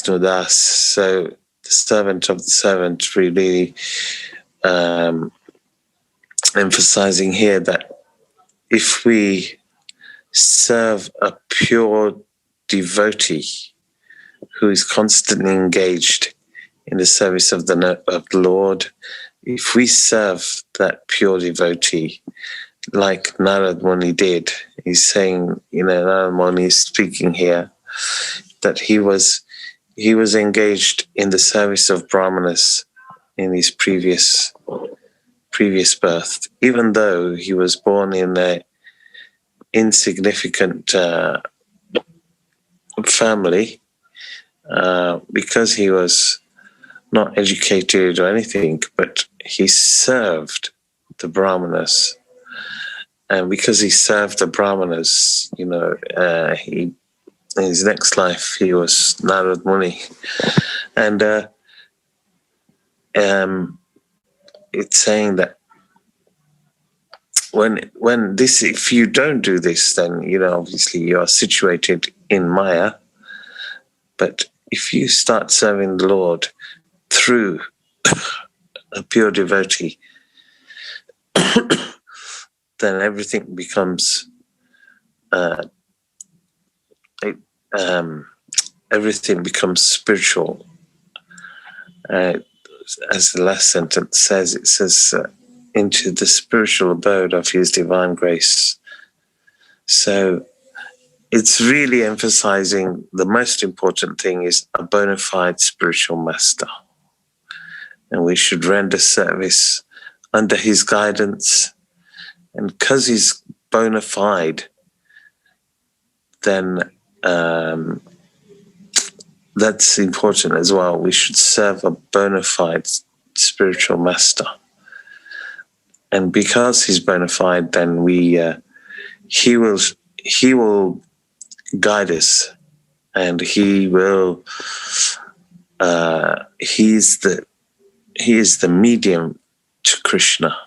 no das. So the servant of the servant, really emphasizing here that if we serve a pure devotee who is constantly engaged in the service of the Lord, if we serve that pure devotee like Narad Muni did, he's saying, Narad Muni is speaking here, that he was engaged in the service of Brahmanas in his previous birth, even though he was born in an insignificant family, because he was not educated or anything, but he served the Brahmanas. And because he served the Brahmanas, he in his next life he was Narad Muni. And it's saying that when this, if you don't do this, then obviously you are situated in Maya. But if you start serving the Lord through a pure devotee, then everything becomes spiritual. As the last sentence says, it says into the spiritual abode of his divine grace. So it's really emphasizing the most important thing is a bona fide spiritual master. And we should render service under his guidance. And because he's bona fide, then that's important as well. We should serve a bona fide spiritual master. And because he's bona fide, then he will guide us, and he is the medium to Krishna.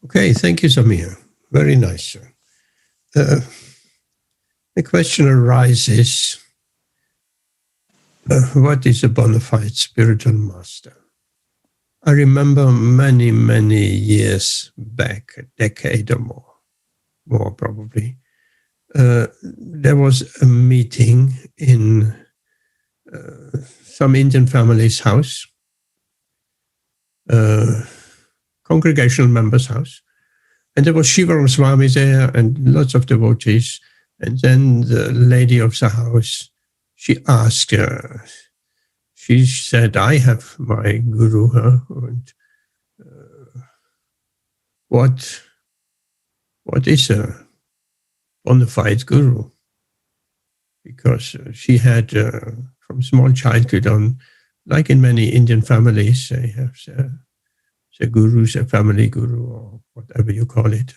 Okay, thank you, Samir. Very nice, sir. The question arises, what is a bona fide spiritual master? I remember many, many years back, a decade or more probably, there was a meeting in some Indian family's house, congregational member's house, and there was Shivaram Swami there and lots of devotees. And then the lady of the house, she asked her, she said, I have my guru, and what is a bona fide guru? Because she had, from small childhood on, like in many Indian families, they have the gurus, a family guru, or whatever you call it.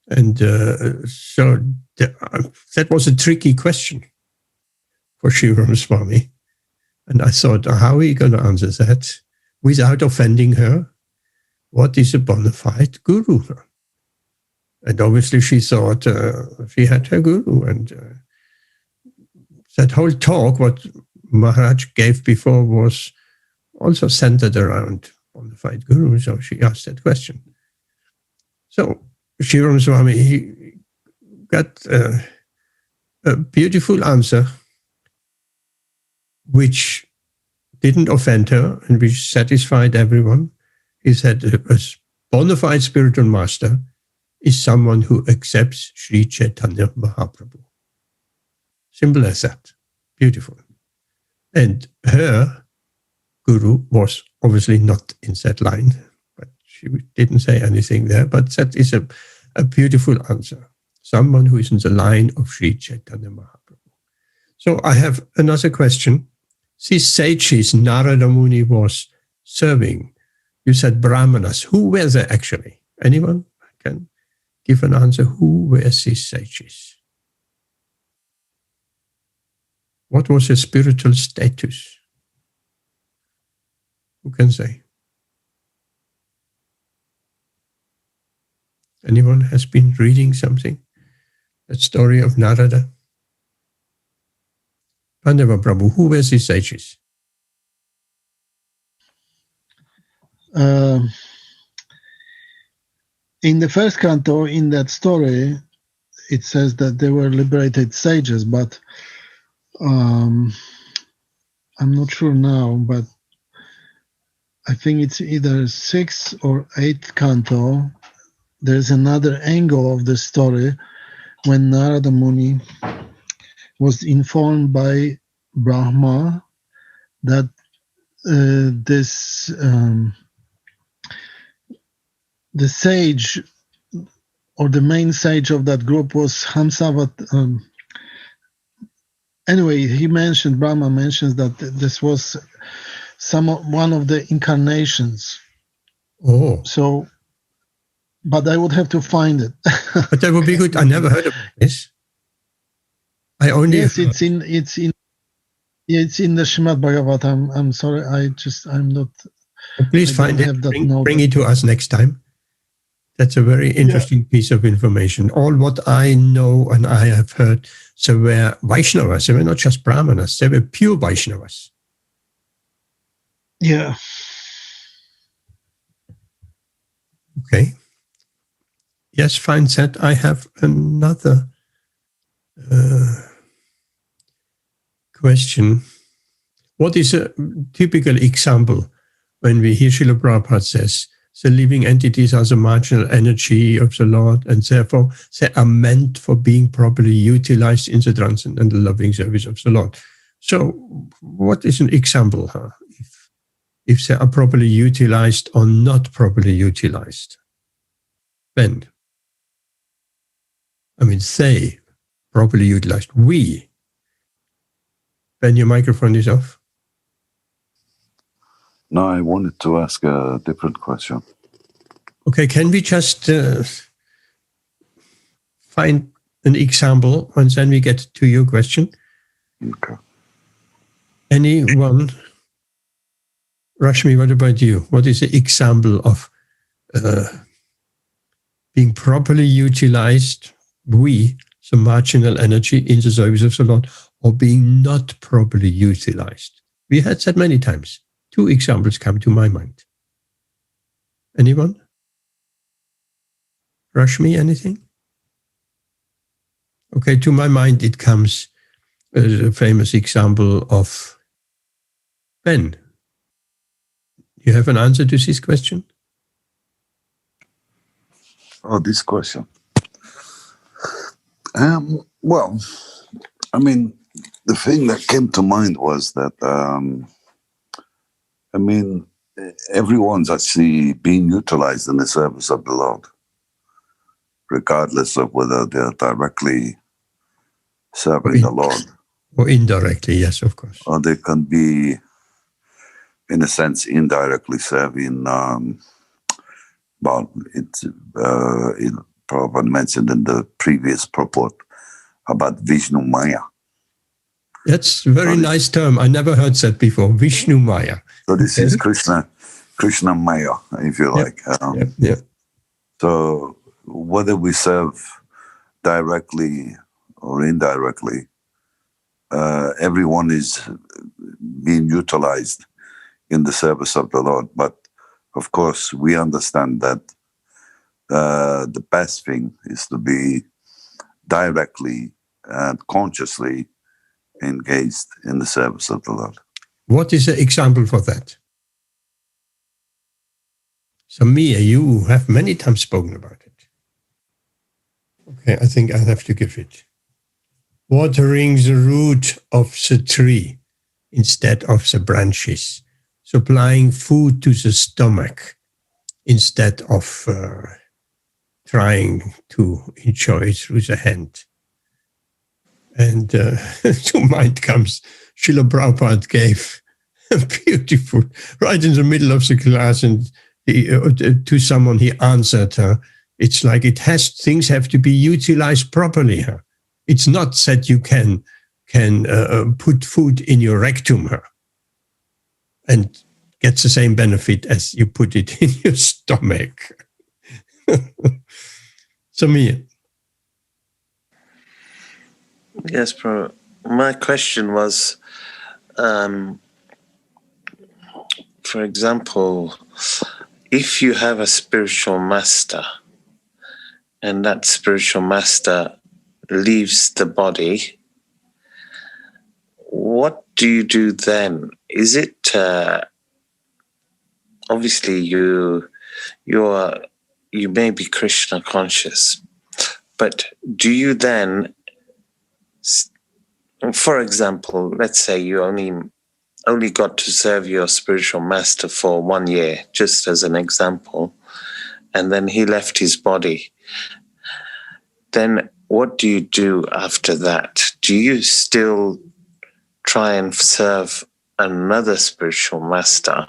And so that was a tricky question for Shivaram Swami. And I thought, how are you going to answer that without offending her? What is a bona fide guru? And obviously she thought she had her guru. And that whole talk, what Maharaj gave before, was also centered around bona fide guru. So she asked that question. So Shivaram Swami, he got a beautiful answer which didn't offend her and which satisfied everyone. He said a bona fide spiritual master is someone who accepts Sri Chaitanya Mahaprabhu. Simple as that. Beautiful. And her guru was obviously not in that line, but she didn't say anything there. But that is a beautiful answer. Someone who is in the line of Sri Chaitanya Mahaprabhu. So I have another question. These sages Narada Muni was serving, you said brahmanas. Who were they actually? Anyone can give an answer? Who were these sages? What was their spiritual status? Who can say? Anyone has been reading something? That story of Narada? Pandava Prabhu, who were these sages? In the first canto, in that story, it says that they were liberated sages, but I'm not sure now, but I think it's either 6th or 8th canto. There's another angle of the story when Narada Muni was informed by Brahma that the sage or the main sage of that group was Hamsavat. Anyway, Brahma mentions that this was one of the incarnations. Oh. So, but I would have to find it. But that would be good. I never heard of this. I only yes, it's in the Śrīmad-Bhāgavatam. I'm sorry, I'm not. Please find it. Bring it to us next time. That's a very interesting piece of information. All what I know and I have heard, they were Vaishnavas. They were not just Brahmanas. They were pure Vaishnavas. Yeah. Okay. Yes, fine said. I have another question. What is a typical example when we hear Srila Prabhupada says, the living entities are the marginal energy of the Lord, and therefore they are meant for being properly utilized in the transcendental loving service of the Lord. So what is an example if they are properly utilized or not properly utilized? Ben? I mean, they properly utilized. We. Ben, your microphone is off. No, I wanted to ask a different question. Okay, can we just find an example and then we get to your question? Okay. Anyone? Rashmi, what about you? What is the example of being properly utilized, the marginal energy in the service of the Lord, or being not properly utilized? We had that many times. 2 examples come to my mind. Anyone? Rashmi, anything? Okay, to my mind it comes a famous example of Ben. You have an answer to this question? Oh, this question. Well, I mean, the thing that came to mind was that, everyone's actually being utilized in the service of the Lord, regardless of whether they're directly serving the Lord. Or indirectly, yes, of course. Or they can be, in a sense, indirectly serving, it's Prabhupada mentioned in the previous purport about Vishnu-Maya. That's a very nice term. I never heard that before, Vishnu-Maya. So this is Krishna-Maya, if you like. So whether we serve directly or indirectly, everyone is being utilized in the service of the Lord. But of course, we understand that the best thing is to be directly consciously engaged in the service of the Lord. What is an example for that? So Mia, you have many times spoken about it. Okay, I think I have to give it. Watering the root of the tree instead of the branches. Supplying food to the stomach instead of trying to enjoy through the hand. And to mind comes, Srila Prabhupada gave a beautiful, right in the middle of the class, and to someone he answered her. It's like things have to be utilized properly. Huh? It's not that you can put food in your rectum and get the same benefit as you put it in your stomach. So Mia. Yes, Prabhu. My question was, for example, if you have a spiritual master and that spiritual master leaves the body, what do you do then? Is it obviously you may be Krishna conscious, but do you then, for example, let's say you only got to serve your spiritual master for 1 year, just as an example, and then he left his body. Then what do you do after that? Do you still try and serve another spiritual master?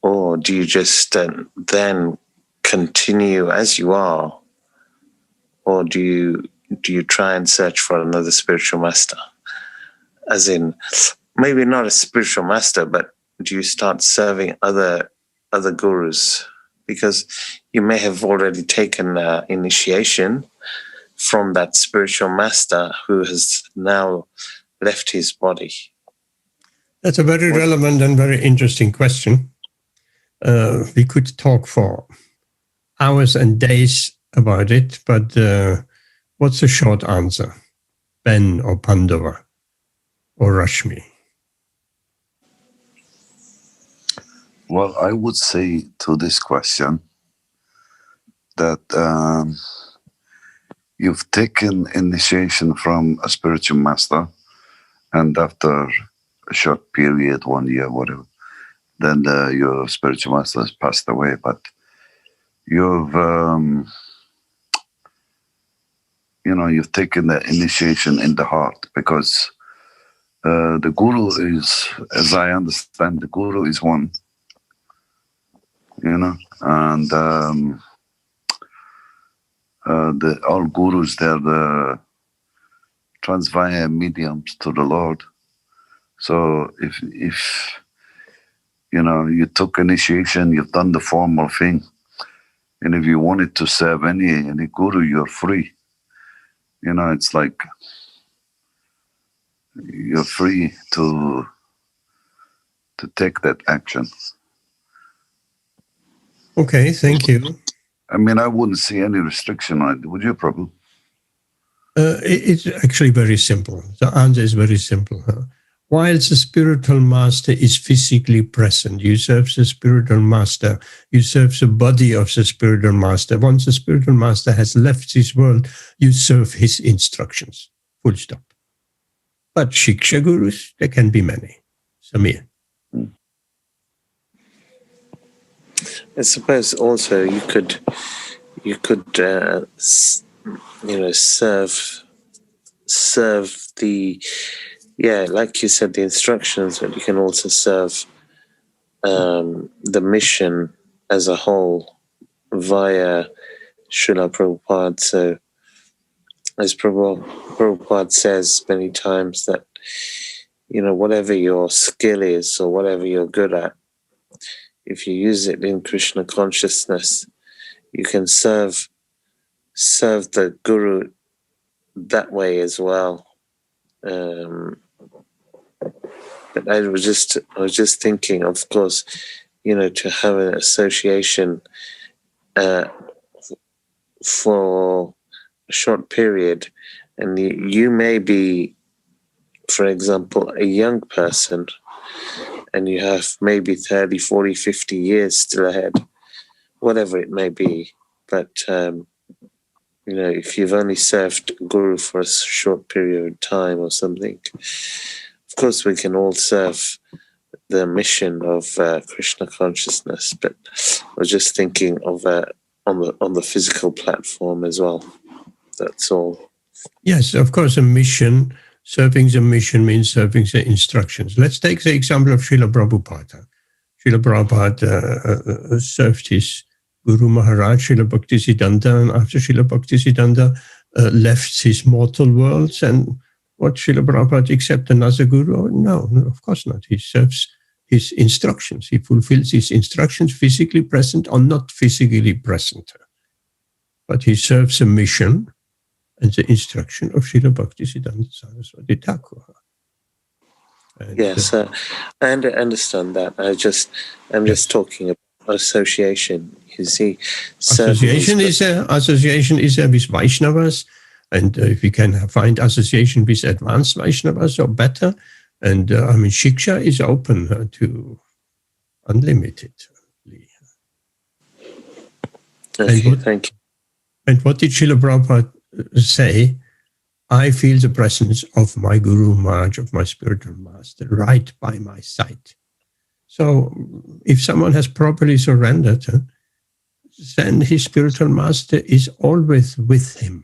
Or do you just then continue as you are? Or do you try and search for another spiritual master? As in, maybe not a spiritual master, but do you start serving other gurus? Because you may have already taken initiation from that spiritual master who has now left his body. That's a very relevant and very interesting question. We could talk for hours and days about it, but what's a short answer? Ben or Pandava or Rashmi? Well, I would say to this question that you've taken initiation from a spiritual master, and after a short period, 1 year, whatever, then your spiritual master has passed away. But you've taken the initiation in the heart, because the guru is, as I understand, the guru is one. And all gurus, they're the transvia mediums to the Lord. So if you took initiation, you've done the formal thing, and if you wanted to serve any guru, you're free. It's like you're free to take that action. Okay, thank you. I mean, I wouldn't see any restriction on it. Would you, Prabhu? It's actually very simple. The answer is very simple. While the spiritual master is physically present, you serve the spiritual master, you serve the body of the spiritual master. Once the spiritual master has left this world, you serve his instructions. Full stop. But Shiksha gurus, there can be many. Samir. I suppose also you could serve the, like you said, the instructions, but you can also serve the mission as a whole via Srila Prabhupada. So as Prabhupada says many times that, whatever your skill is or whatever you're good at, if you use it in Krishna consciousness, you can serve the guru that way as well. But I was just thinking, of course, to have an association for a short period And you may be, for example, a young person, and you have maybe 30, 40, 50 years still ahead, whatever it may be. But, if you've only served Guru for a short period of time or something, of course we can all serve the mission of Krishna consciousness, but I was just thinking of on the physical platform as well. That's all. Yes, of course, a mission, serving the mission means serving the instructions. Let's take the example of Srila Prabhupada. Srila Prabhupada served his Guru Maharaj, Srila Bhaktisiddhanta, and after Srila Bhaktisiddhanta left his mortal worlds, and what Srila Prabhupada accept another Guru? No, of course not. He serves his instructions. He fulfills his instructions, physically present or not physically present. But he serves a mission and the instruction of Srila Bhaktisiddhanta Saraswati Thakur. Yes, I understand that. I'm just talking about association. You see, association is there with Vaishnavas, and if we can find association with advanced Vaishnavas or better, and Shiksha is open to unlimited. Okay, thank you. And what did Srila Prabhupada say? I feel the presence of my Guru Maharaj, of my spiritual master, right by my side. So if someone has properly surrendered, then his spiritual master is always with him.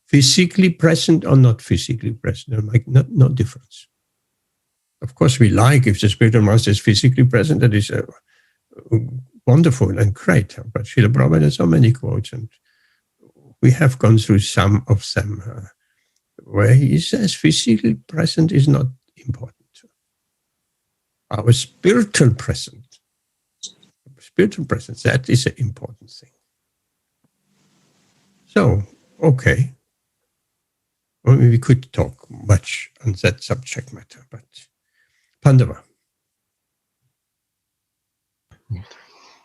Physically present or not physically present, there make no difference. Of course, we like if the spiritual master is physically present, that is wonderful and great. But Srila Prabhupada has so many quotes, and we have gone through some of them where he says physically present is not important. Our spiritual presence, that is an important thing. So, okay. Well, we could talk much on that subject matter, but Pandava.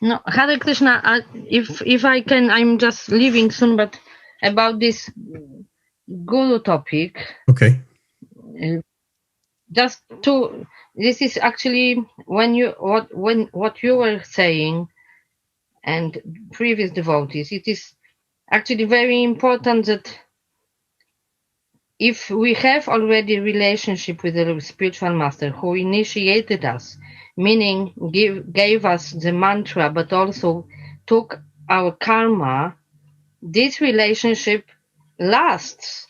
No, Hare Krishna, if I can, I'm just leaving soon, but about this Guru topic. Okay. This is actually what you were saying and previous devotees, it is actually very important that if we have already relationship with the spiritual master who initiated us, meaning gave us the mantra, but also took our karma, this relationship lasts,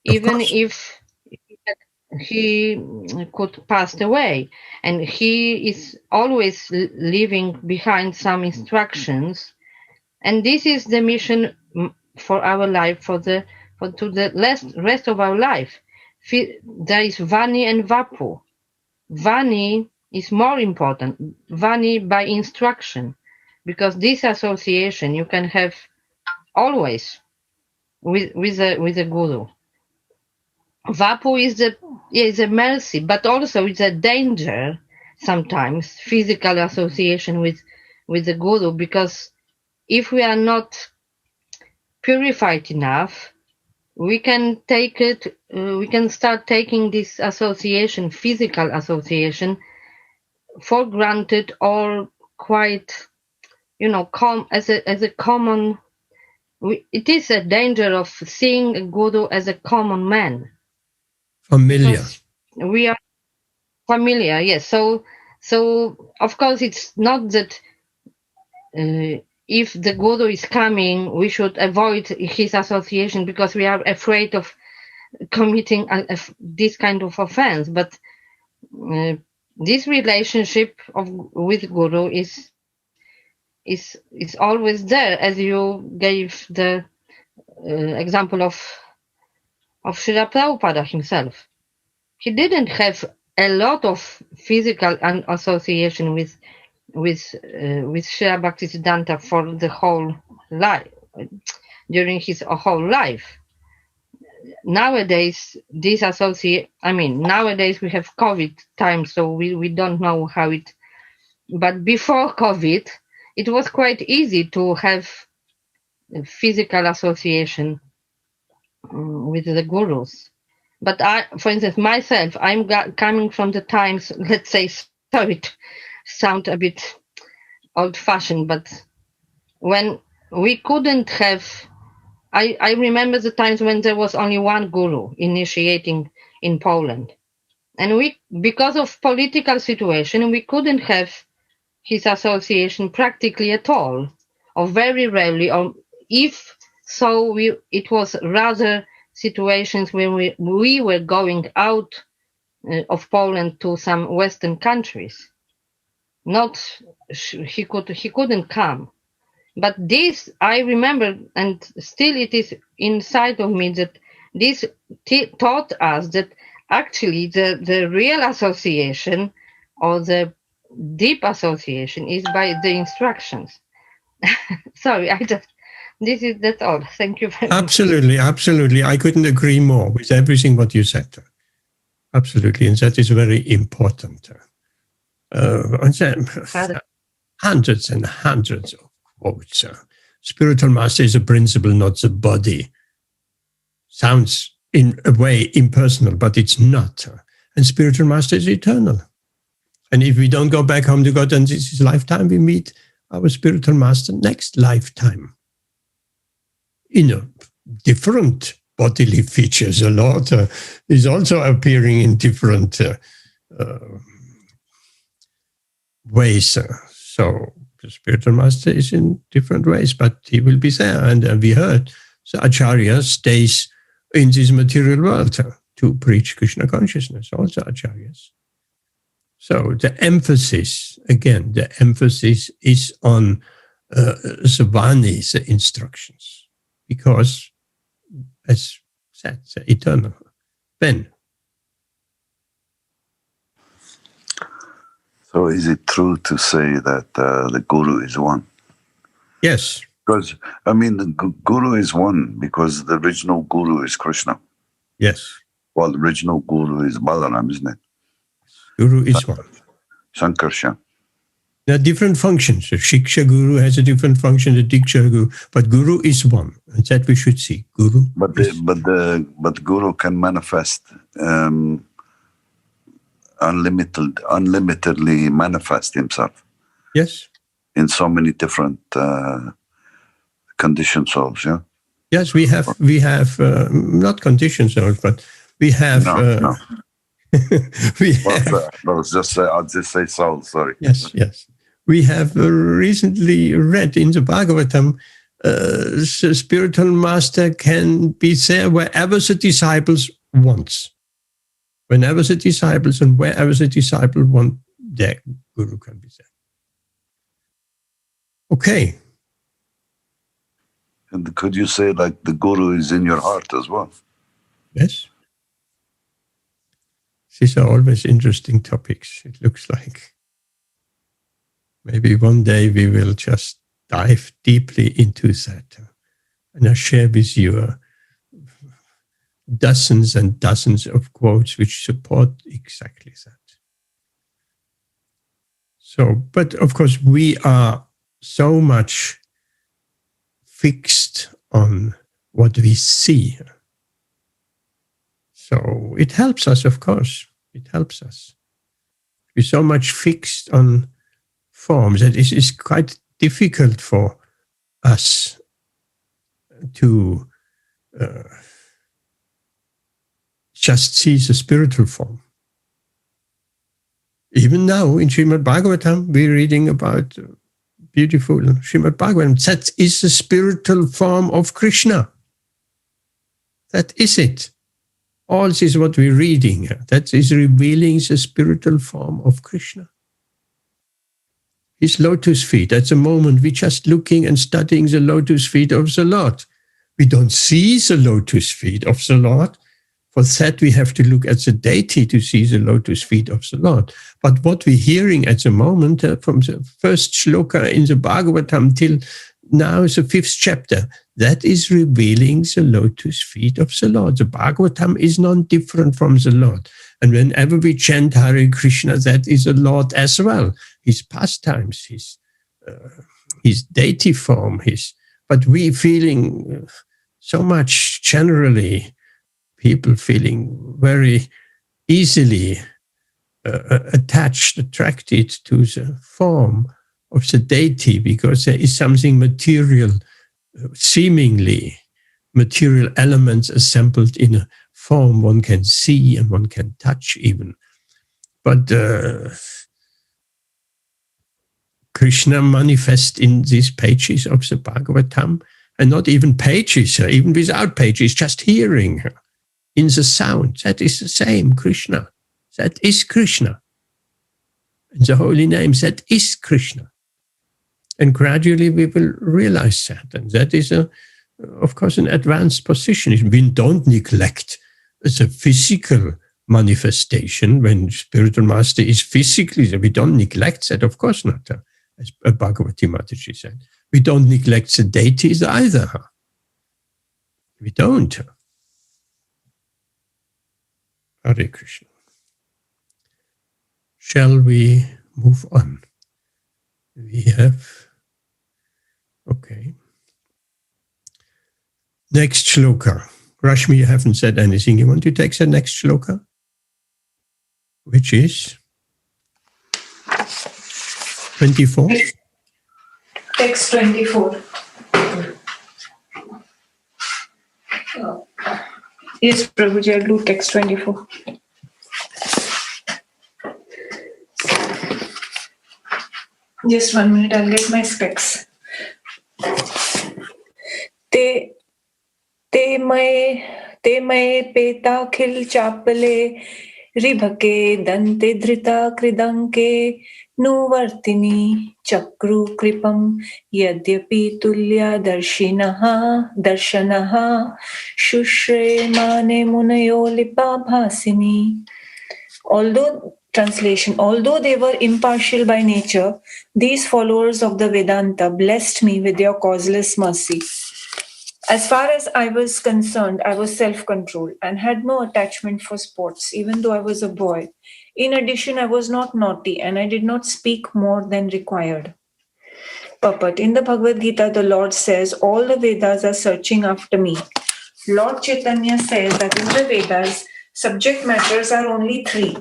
even if he could pass away, and he is always leaving behind some instructions, and this is the mission for our life, to the rest of our life. There is Vani and Vapu. Vani is more important. Vani by instruction, because this association you can have always with a guru. Vapu is a mercy, but also it's a danger sometimes, physical association with the guru, because if we are not purified enough, we can start taking this association, physical association, for granted, or quite, as a common. It is a danger of seeing a guru as a common man. Familiar. We are familiar, yes. So of course it's not that if the guru is coming, we should avoid his association because we are afraid of committing this kind of offense. But this relationship with guru is always there, as you gave the example of Srila Prabhupada himself. He didn't have a lot of physical association with Srila Bhaktisiddhanta for the whole life, during his whole life. Nowadays, nowadays we have COVID time, so we don't know how it, but before COVID, it was quite easy to have physical association with the gurus. But I, for instance, myself, I'm coming from the times, let's say, sorry to sound a bit old-fashioned, but when we couldn't have, I remember the times when there was only one guru initiating in Poland. And we, because of political situation, we couldn't have his association practically at all, or very rarely, or if so, it was rather situations when we were going out of Poland to some Western countries. Not he couldn't come, but this I remember, and still it is inside of me that this taught us that actually the real association or the deep association is by the instructions. Sorry, that's all. Thank you very much. Absolutely. I couldn't agree more with everything what you said. Absolutely, and that is very important. Hundreds and hundreds of quotes. Spiritual master is a principle, not the body. Sounds in a way impersonal, but it's not. And spiritual master is eternal. And if we don't go back home to God in this lifetime, we meet our spiritual master next lifetime. Different bodily features. The Lord is also appearing in different ways. So the spiritual master is in different ways, but he will be there. And we heard the Acharya stays in this material world to preach Krishna consciousness, also Acharyas. So the emphasis is on the Vani, the instructions, because, as said, the eternal. Ben. So is it true to say that the Guru is one? Yes. Because, the Guru is one because the original Guru is Krishna. Yes. Well, the original Guru is Balaram, isn't it? Guru is one. Sankarshan. There are different functions. The Shiksha Guru has a different function, the Diksha Guru, but Guru is one. And that we should see. Guru. But Guru can manifest unlimitedly manifest himself. Yes. In so many different conditioned souls, yeah? Yes, we have not conditioned souls, but we have... No. I'll just say souls, sorry. Yes. We have recently read in the Bhagavatam, the spiritual master can be there wherever the disciples wants. Whenever the disciples and wherever the disciple want, their Guru can be there. Okay. And could you say like the Guru is in your heart as well? Yes. These are always interesting topics, it looks like. Maybe one day we will just dive deeply into that. And I'll share with you dozens and dozens of quotes which support exactly that. So, but of course, we are so much fixed on what we see. So it helps us, of course. It helps us. We're so much fixed on forms that it is quite difficult for us to just see the spiritual form. Even now in Śrīmad-Bhāgavatam, we're reading about beautiful Śrīmad-Bhāgavatam. That is the spiritual form of Krishna. That is it. All this is what we're reading. That is revealing the spiritual form of Krishna. His lotus feet. At the moment, we're just looking and studying the lotus feet of the Lord. We don't see the lotus feet of the Lord. For that, we have to look at the deity to see the lotus feet of the Lord. But what we're hearing at the moment, from the first shloka in the Bhagavatam till now, the 5th chapter, that is revealing the lotus feet of the Lord. The Bhagavatam is non-different from the Lord. And whenever we chant Hare Krishna, that is the Lord as well. His pastimes, his deity form, but we feeling so much generally people feeling very easily attached, attracted to the form of the deity because there is something material, seemingly material elements assembled in a form one can see and one can touch even. But Krishna manifests in these pages of the Bhagavatam, and not even pages, even without pages, just hearing in the sound. That is the same Krishna. That is Krishna. In the holy names, that is Krishna. And gradually we will realize that. And that is, of course, an advanced position. We don't neglect the physical manifestation when spiritual master is physically. We don't neglect that, of course not. As Bhagavati Mataji said. We don't neglect the deities either. We don't. Hare Krishna. Shall we move on? We have... Okay. Next shloka. Rashmi, you haven't said anything. You want to take the next shloka? Which is 24? Text 24. Yes, Prabhuji, I'll do text 24. Just 1 minute, I'll get my specs. ते मये पेता खिल चापले रिभके दन्ते धृता कृदंके नुवर्तिनी चक्रु कृपम यद्यपि तुल्या दर्शनः शुश्रे माने मुनयो लिपा भासिनी. Although they were impartial by nature, these followers of the Vedanta blessed me with their causeless mercy. As far as I was concerned, I was self-controlled and had no attachment for sports, even though I was a boy. In addition, I was not naughty and I did not speak more than required. Purport. In the Bhagavad Gita, the Lord says, all the Vedas are searching after me. Lord Caitanya says that in the Vedas, subject matters are only 3.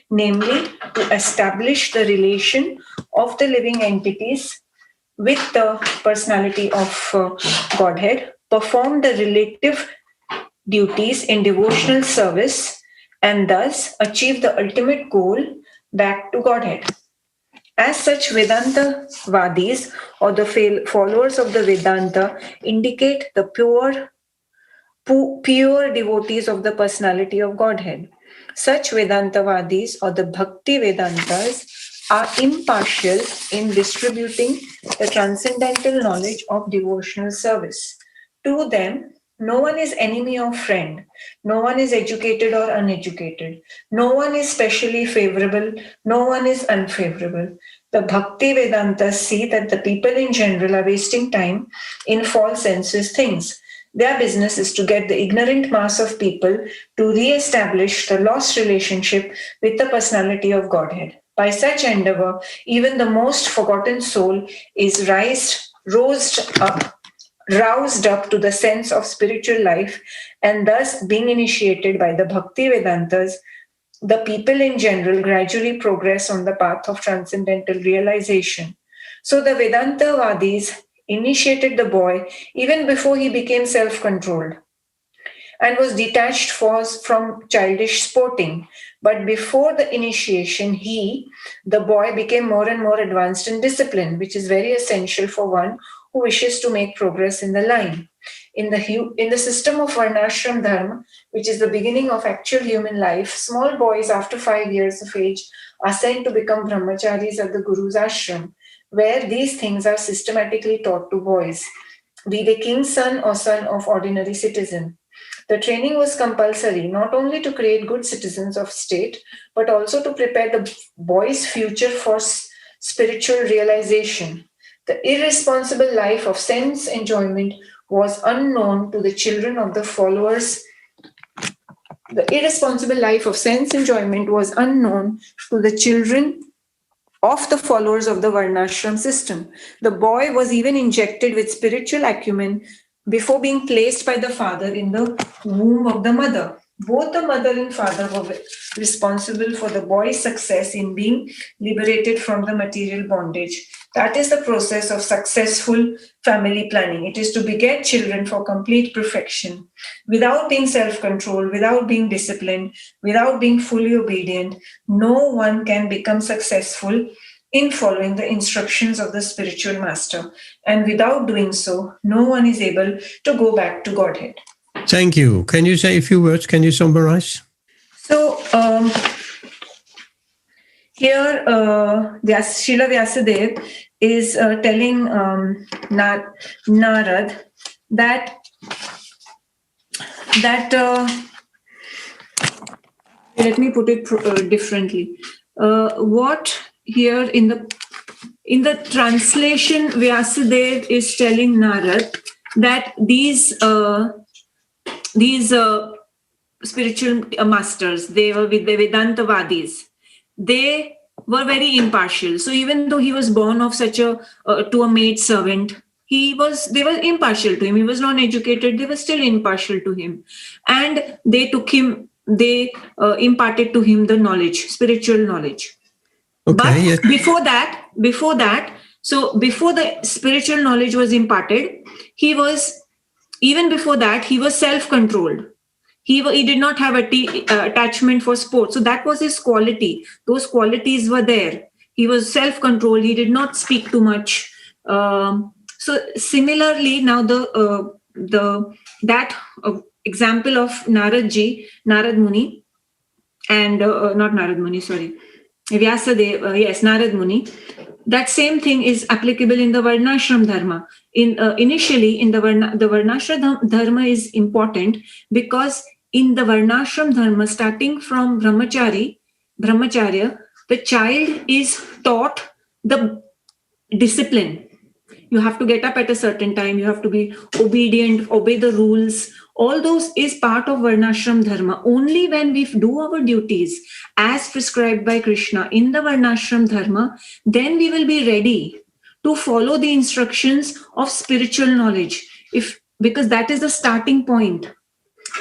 Namely, to establish the relation of the living entities with the personality of Godhead, perform the relative duties in devotional service, and thus achieve the ultimate goal back to Godhead. As such, Vedanta Vadis, or the followers of the Vedanta, indicate the pure devotees of the personality of Godhead. Such Vedanta Vadis, or the Bhakti Vedantas, are impartial in distributing the transcendental knowledge of devotional service. To them, no one is enemy or friend. No one is educated or uneducated. No one is specially favorable. No one is unfavorable. The Bhakti Vedantas see that the people in general are wasting time in false sensuous things. Their business is to get the ignorant mass of people to re-establish the lost relationship with the personality of Godhead. By such endeavor, even the most forgotten soul is roused up to the sense of spiritual life, and thus being initiated by the Bhakti Vedantas, the people in general gradually progress on the path of transcendental realization. So the Vedanta Vadis initiated the boy even before he became self-controlled and was detached from childish sporting. But before the initiation, the boy, became more and more advanced in discipline, which is very essential for one who wishes to make progress in the line. In the system of Varnashram Dharma, which is the beginning of actual human life, small boys after 5 years of age are sent to become brahmacharis at the Guru's ashram, where these things are systematically taught to boys, be they king's son or son of ordinary citizen. The training was compulsory not only to create good citizens of state, but also to prepare the boy's future for spiritual realization. The irresponsible life of sense enjoyment was unknown to the children of the followers. The irresponsible life of sense enjoyment was unknown to the children of the followers of the Varnashram system. The boy was even injected with spiritual acumen before being placed by the father in the womb of the mother. Both the mother and father were responsible for the boy's success in being liberated from the material bondage. That is the process of successful family planning. It is to beget children for complete perfection. Without being self-controlled, without being disciplined, without being fully obedient, no one can become successful in following the instructions of the spiritual master. And without doing so, no one is able to go back to Godhead. Thank you. Can you say a few words? Can you summarize? So here, Srila Vyasadeva is telling Narad that let me put it differently. What here in the translation, Vyasadeva is telling Narad that these spiritual masters, they were with the Vedantavadis. They were very impartial. So even though he was born of such to a maid servant, they were impartial to him. He was non-educated. They were still impartial to him, and they took him. They imparted to him the knowledge, spiritual knowledge. Okay, but yes. before that, so before the spiritual knowledge was imparted, even before that, he was self-controlled. He did not have attachment for sport. So that was his quality. Those qualities were there. He was self-controlled. He did not speak too much. So similarly, now that example of Narad Muni, and not Narad Muni, sorry, Vyasadeva, yes, Narad Muni. That same thing is applicable in the Varnashram Dharma. Initially, in the Varnashram Dharma is important because in the Varnashram Dharma, starting from Brahmacharya, the child is taught the discipline. You have to get up at a certain time. You have to be obedient, obey the rules. All those is part of Varnashram Dharma. Only when we do our duties as prescribed by Krishna in the Varnashram Dharma, then we will be ready to follow the instructions of spiritual knowledge. Because that is the starting point.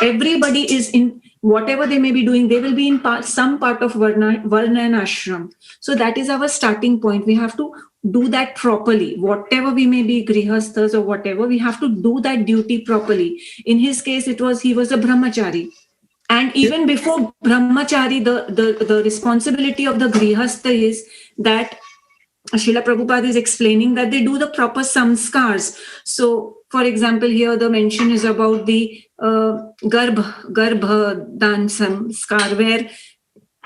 Everybody is in whatever they may be doing, they will be in some part of Varna and Ashram. So that is our starting point. We have to do that properly. Whatever we may be, grihasthas or whatever, we have to do that duty properly. In his case, he was a brahmachari. And even before brahmachari, the responsibility of the grihastha is that Srila Prabhupada is explaining that they do the proper samskars. So, for example, here the mention is about the Garbha Dan samskar, where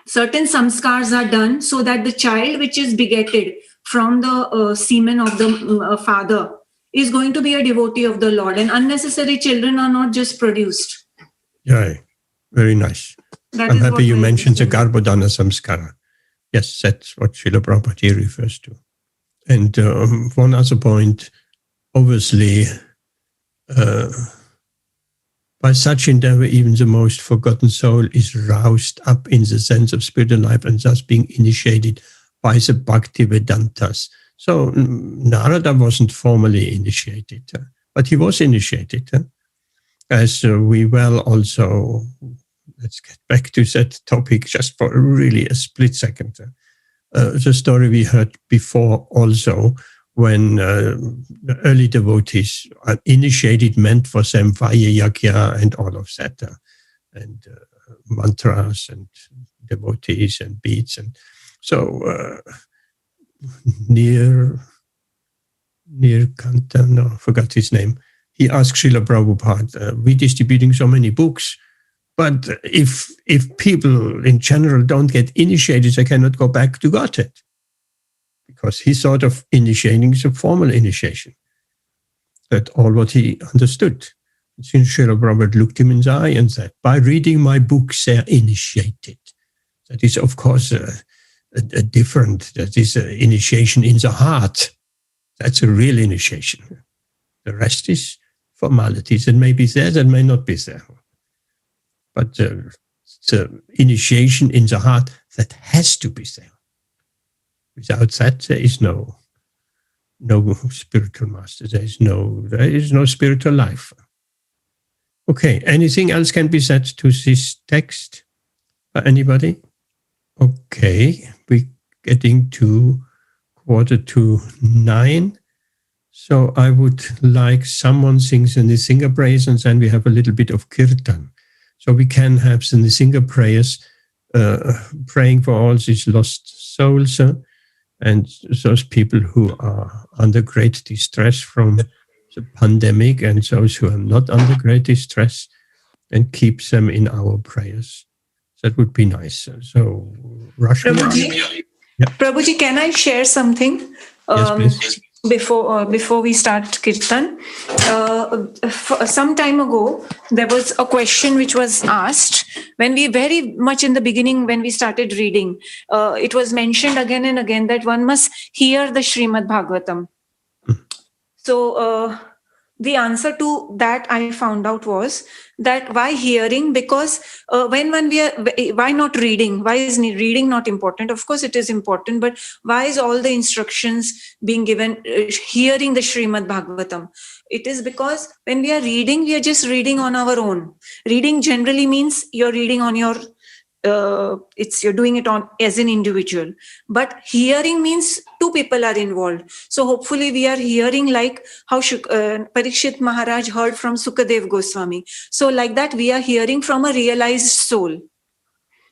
certain samskars are done so that the child which is begetted from the semen of the father is going to be a devotee of the Lord, and unnecessary children are not just produced. Yeah, very nice. I'm happy you mentioned the Garbhodana Samskara. Yes, that's what Srila Prabhupada refers to. And one other point, obviously, by such endeavor, even the most forgotten soul is roused up in the sense of spiritual life and thus being initiated by the Bhakti Vedantas. So Narada wasn't formally initiated, but he was initiated. As we well also, let's get back to that topic just for really a split second. The story we heard before also, when the early devotees are initiated, meant for them Vaya Yagya and all of that, and mantras and devotees and beads. And so near Kantan, no, I forgot his name, he asked Srila Prabhupada, we're distributing so many books, but if people in general don't get initiated, they cannot go back to Godhead. Because he thought of initiating as a formal initiation. That's all what he understood. Since Srila Prabhupada looked him in the eye and said, by reading my books, they are initiated. That is, of course, a different, that is an initiation in the heart. That's a real initiation. The rest is formalities that may be there, that may not be there. But the initiation in the heart, that has to be there. Without that, there is no no spiritual master. There is no spiritual life. Okay, anything else can be said to this text by anybody? Okay, we're getting to 8:45. So I would like someone sings the Nrisimha prayers, and then we have a little bit of Kirtan. So we can have the Nrisimha prayers praying for all these lost souls and those people who are under great distress from the pandemic, and those who are not under great distress, and keep them in our prayers. That would be nice. So, Russian. Prabhuji, can I share something? Yes, please. Before we start Kirtan, some time ago, there was a question which was asked when we very much in the beginning, when we started reading, it was mentioned again and again that one must hear the Śrīmad-Bhāgavatam. So the answer to that I found out was that why hearing? Because why not reading? Why is reading not important? Of course, it is important, but why is all the instructions being given hearing the Śrīmad-Bhāgavatam? It is because when we are reading, we are just reading on our own. Reading generally means you're reading on your you're doing it on as an individual, but hearing means two people are involved. So hopefully we are hearing like how Parikshit Maharaj heard from Sukadev Goswami. So like that we are hearing from a realized soul.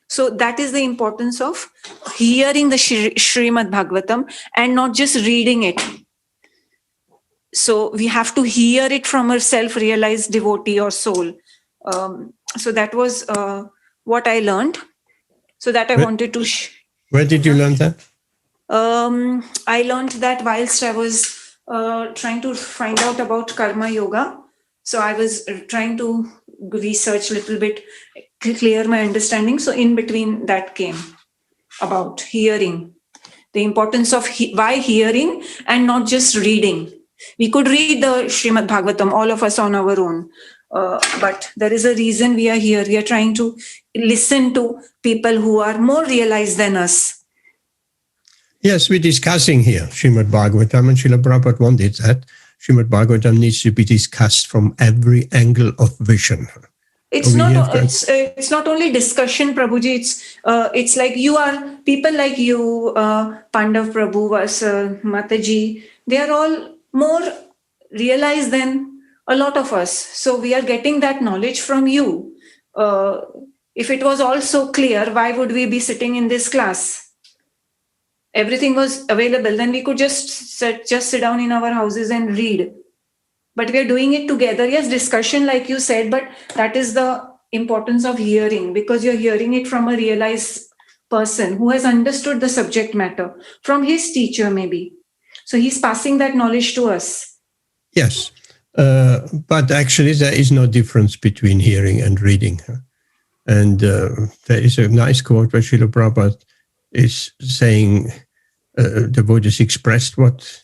So that is the importance of hearing the Śrīmad-Bhāgavatam and not just reading it. So we have to hear it from a self-realized devotee or soul. So that was what I learned. So that I wanted to... Where did you learn that? I learned that whilst I was trying to find out about Karma Yoga. So I was trying to research a little bit, clear my understanding. So in between that came about hearing. The importance of why hearing and not just reading. We could read the Śrīmad-Bhāgavatam, all of us on our own. But there is a reason we are here. We are trying to listen to people who are more realized than us. Yes, we're discussing here Śrīmad-Bhāgavatam, and Srila Prabhupada wanted that. Śrīmad-Bhāgavatam needs to be discussst from every angle of vision. It's not only discussion, Prabhuji. It's like you are people like you, Pandav Prabhu, Mataji. They are all more realized than a lot of us. So we are getting that knowledge from you. If it was all so clear, why would we be sitting in this class? Everything was available. Then we could just sit down in our houses and read. But we are doing it together. Yes, discussion like you said, but that is the importance of hearing, because you're hearing it from a realized person who has understood the subject matter from his teacher maybe. So he's passing that knowledge to us. Yes. But actually, there is no difference between hearing and reading. And there is a nice quote where Srila Prabhupada is saying, devotees expressed what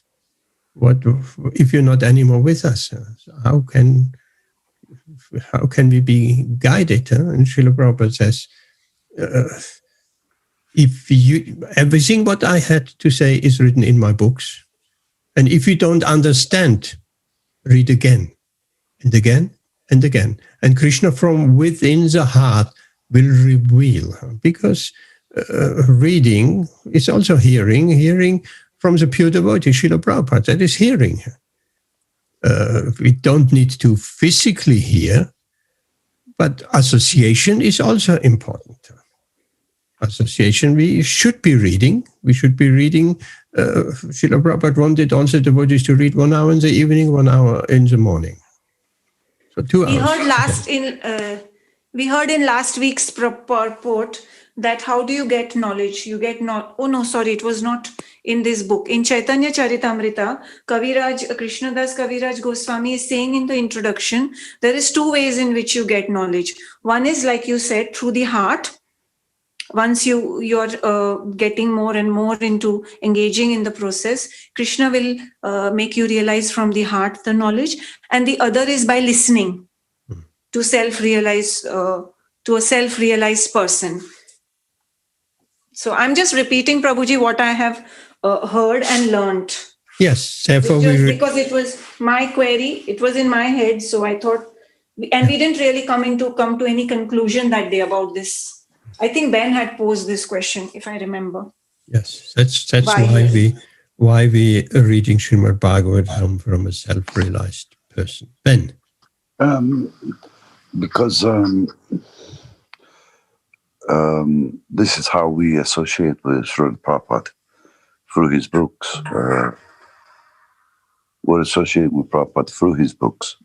if you're not anymore with us, how can we be guided? And Srila Prabhupada says, everything what I had to say is written in my books, and if you don't understand, read again and again and again. And Krishna from within the heart will reveal, because reading is also hearing from the pure devotee, Srila Prabhupada. That is hearing. We don't need to physically hear, but association is also important. Association, we should be reading. Srila Prabhupada wanted also devotees to read 1 hour in the evening, 1 hour in the morning. So 2 hours. We heard in last week's purport that how do you get knowledge? You get it was not in this book. In Caitanya Charitamrita, Krishnadas Kaviraj Goswami is saying in the introduction, there is 2 ways in which you get knowledge. One is, like you said, through the heart. Once you're getting more and more into engaging in the process, Krishna will make you realize from the heart the knowledge. And the other is by listening to a self-realized person. So I'm just repeating, Prabhuji, what I have heard and learned Yes, therefore because it was my query, it was in my head, so I thought, and we didn't really come to any conclusion that day about this. I think Ben had posed this question, if I remember. Yes, that's why we are reading Śrīmad-Bhāgavatam from a self-realized person. Ben? Because this is how we associate with Srila Prabhupada through his books. We're associating with Prabhupada through his books.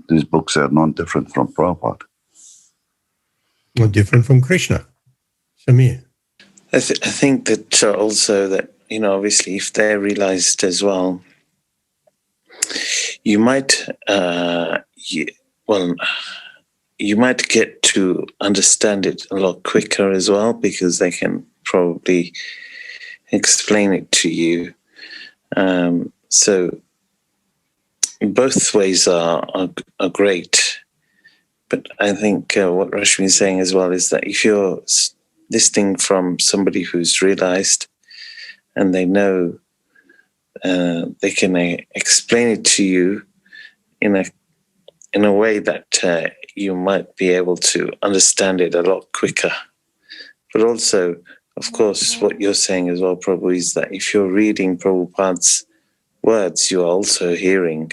These books are not different from Prabhupada. Not different from Krishna. Samir? I think that also that, obviously if they're realized as well, you might, you might get to understand it a lot quicker as well, because they can probably explain it to you. So both ways are great. But I think what Rashmi is saying as well is that if you're listening from somebody who's realized and they know, they can explain it to you in a way that you might be able to understand it a lot quicker. But also, of course, what you're saying as well, Prabhu, is that if you're reading Prabhupada's words, you are also hearing.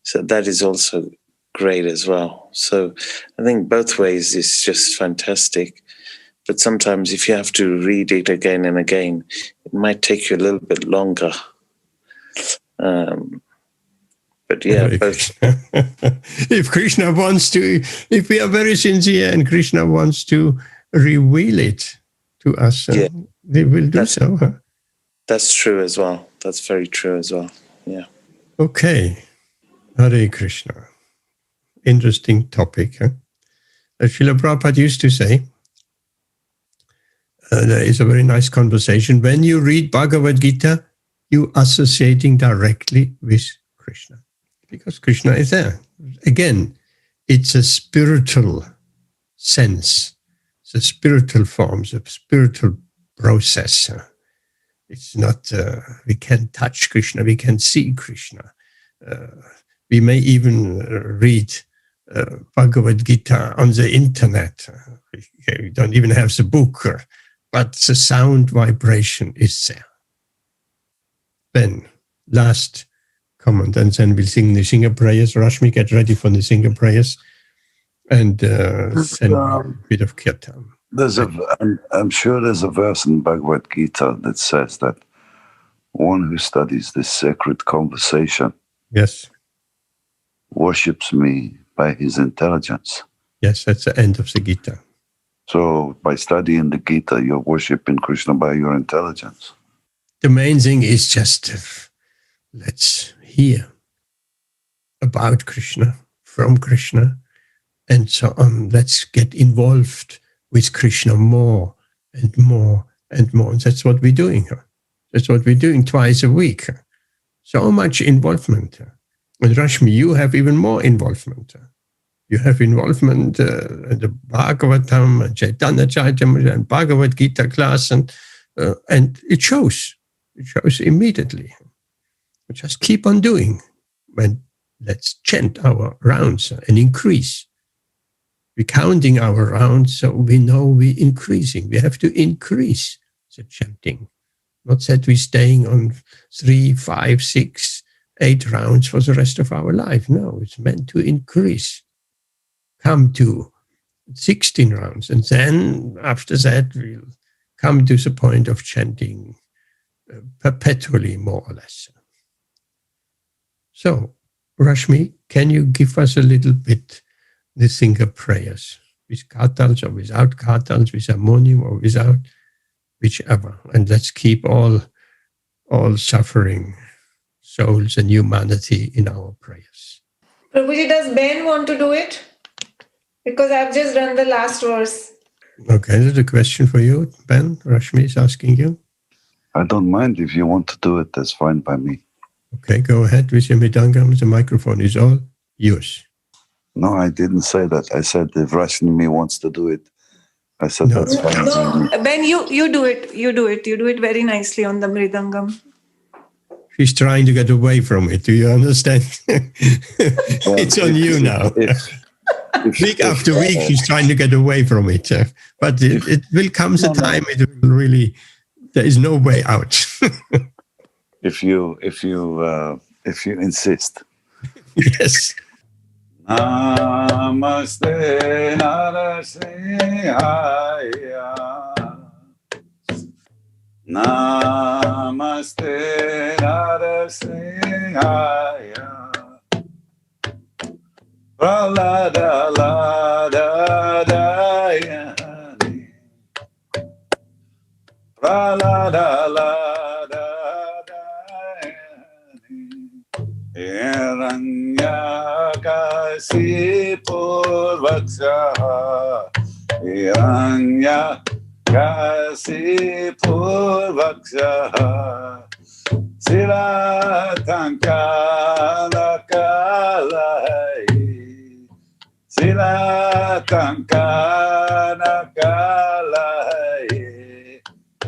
So that is also great as well. So I think both ways is just fantastic. But sometimes if you have to read it again and again, it might take you a little bit longer. But yeah, both. If Krishna wants to, if we are very sincere and Krishna wants to reveal it to us, they will do so. Huh? That's true as well. That's very true as well. Yeah. Okay. Hare Krishna. Interesting topic. Huh? Srila Prabhupada used to say, there is a very nice conversation. When you read Bhagavad Gita, you associating directly with Krishna, because Krishna is there. Again, it's a spiritual sense. It's a spiritual form, it's a spiritual process. It's not, we can touch Krishna, we can see Krishna. We may even read Bhagavad Gita on the internet. We don't even have the book, but the sound vibration is there. Ben, last comment, and then we'll sing the Singer prayers. Rashmi, get ready for the Singer prayers, and send a bit of Kirtan. I'm sure there's a verse in Bhagavad Gita that says that one who studies this sacred conversation, yes, worships me by his intelligence. Yes, that's the end of the Gita. So by studying the Gita, you're worshipping Krishna by your intelligence. The main thing is just let's hear about Krishna, from Krishna, and so on. Let's get involved with Krishna more and more and more. And that's what we're doing. That's what we're doing twice a week. So much involvement. And Rashmi, you have even more involvement. You have involvement in the Bhagavatam and Caitanya and Bhagavad Gita class, and it shows. It shows immediately. Just keep on doing. And let's chant our rounds and increase. We're counting our rounds, so we know we're increasing. We have to increase the chanting. Not that we're staying on 3, 5, 6, 8 rounds for the rest of our life. No, it's meant to increase. Come to 16 rounds, and then after that we'll come to the point of chanting perpetually, more or less. So, Rashmi, can you give us a little bit the Singer prayers, with kartals or without kartals, with harmonium or without, whichever, and let's keep all suffering souls and humanity in our prayers. Prabhuji, does Ben want to do it? Because I've just done the last verse. Okay, there's a question for you, Ben. Rashmi is asking you. I don't mind if you want to do it. That's fine by me. Okay, go ahead with your Midangam. The microphone is all yours. No, I didn't say that. I said if Rashmi wants to do it, I said, No. that's fine. No, Ben, you do it. You do it very nicely on the mridangam. She's trying to get away from it. Do you understand? It's on you now. Week after week, she's trying to get away from it. But it will come a time it will really, there is no way out. If you insist. Yes. Namaste Narasimhaya. Namaste Narasimhaya. Pralada Lada Dayani. Pralada Lada Dayani. Hiranyakasipurvaksha. Hiranyakasipurvaksha. Silatankalakalai. Silatankalakalai.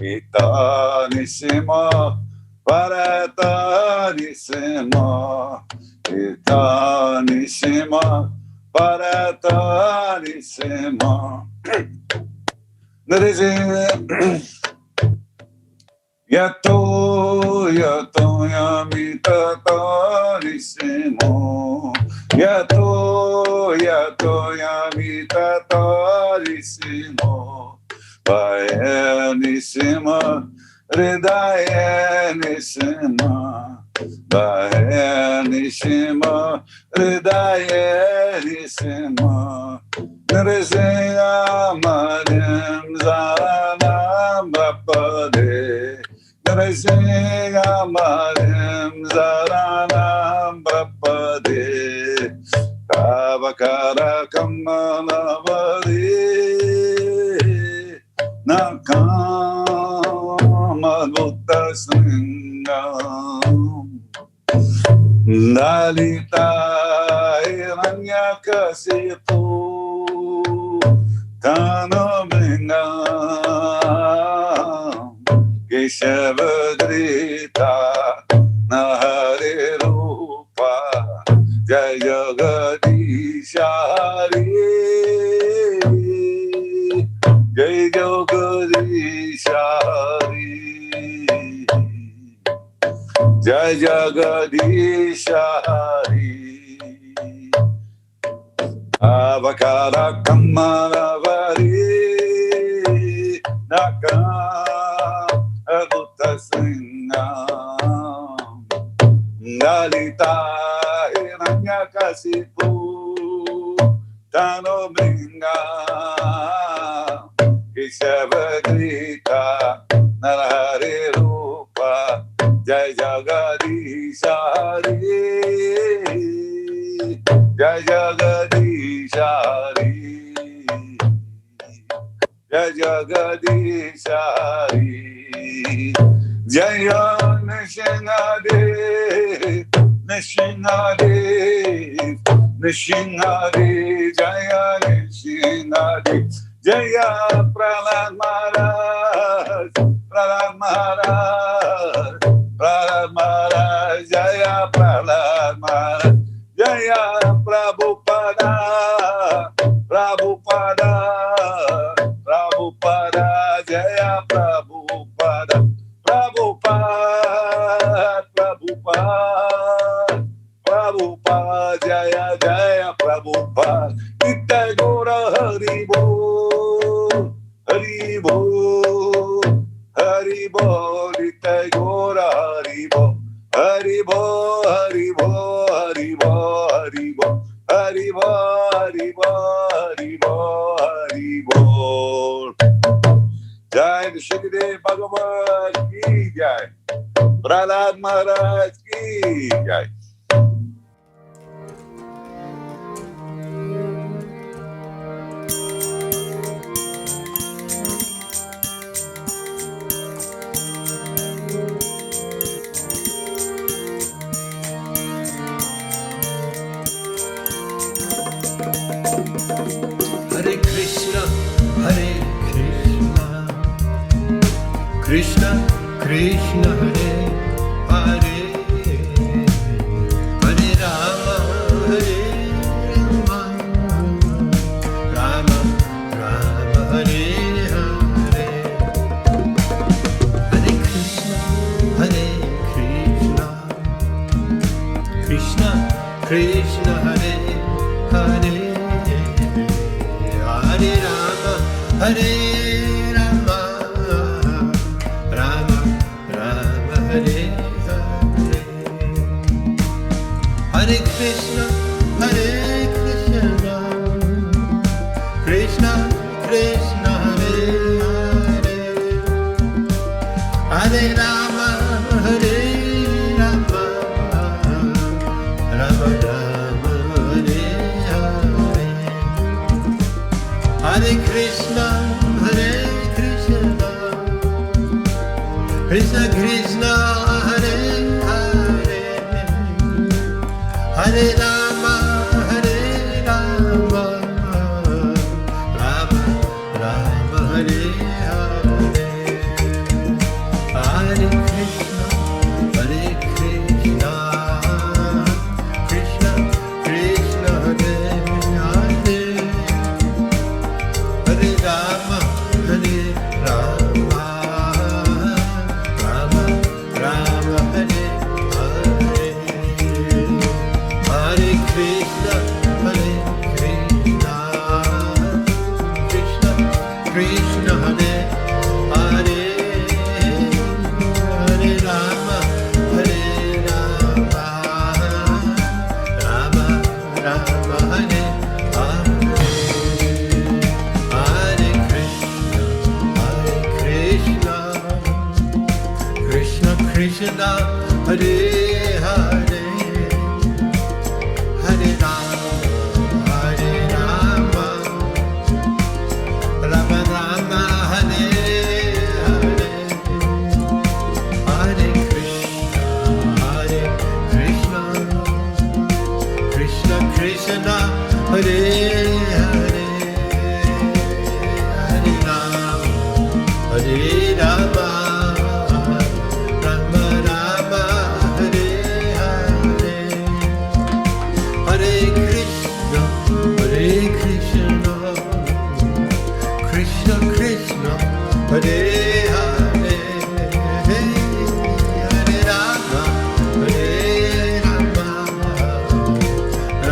Itanisima Paratanisima. Itanisima Paratanisima. Yato yamitanisimo. Yato yamitanisimo. Vayanisima Hridayanisima. Vayanisima Hridayanisima. Nrisimha Zaranam Bhapade. Nrisimha Zaranam Bhapade. Kavakara Kamalavadi. Nakamadutta Sringam. Lalita Hiranyakasipu Tanabingam. Keshavadrita Nahare Rupa. Jai Jagadishari. Jai Jagadishari. Jai Jagadishari. Avakara Kamalavadi. Nakam Agutasingam. Lalita Hiranyakasipu Tanobingam. Keshavadrita Narahari Rupa. Jai Jagadishari. Jai Jagadishari. Jai Jagadishari. Jaya Nrisimhadev. Nrisimhadev. Nrisimhadev. Jaya Nrisimhadev. Jaya Prahlad Maharaj. Prahlad Maharaj. Prahlad Maharaj. Jaya Prahlad Maharaj. Jaya Prabhupada. Prabhupada. Prabhupada. Jaya Prabhupada. Prabhupada. Prabhupada. Prabhupada. Jaya Jaya Prabhupada. Nitai Gora Hari Bol. Hari Bol. Hari Bol. Nitai Gora Hari Bol. Hari Bol. Hari Bol. Hari Bol. Hari Bol. Hari Bol. Hari Bol. Hari Bol. Jai Śrīmad-Bhāgavatam ki jai. Prahlad Maharaj ki jai. Hare Krishna, Hare Hare Rama, Rama Rama Hare Hare, Hare Krishna, Hare Krishna, Krishna Krishna Hare Hare, Hare Rama, Hare Rama, Rama Rama Hare Hare, Hare Krishna, Hare Krishna, Krishna Krishna Hare Hare, Hare Rama, Hare Rama, Rama Rama Hare Hare, Hare Krishna, Hare Krishna, Krishna Krishna Hare Hare, Hare Rama, Hare Rama, Rama Rama Hare Hare, Hare Krishna, Hare Krishna, Krishna Krishna Hare Hare, Hare Rama, Hare Rama, Rama Rama Hare Hare, Hare Krishna, Krishna Krishna Hare Hare, Hare Rama, Rama Rama Hare Hare, Hare Krishna, Krishna Krishna Hare Hare, Hare Rama, Rama Rama Hare Hare, Hare Krishna, Krishna Krishna Hare Hare, Hare Rama,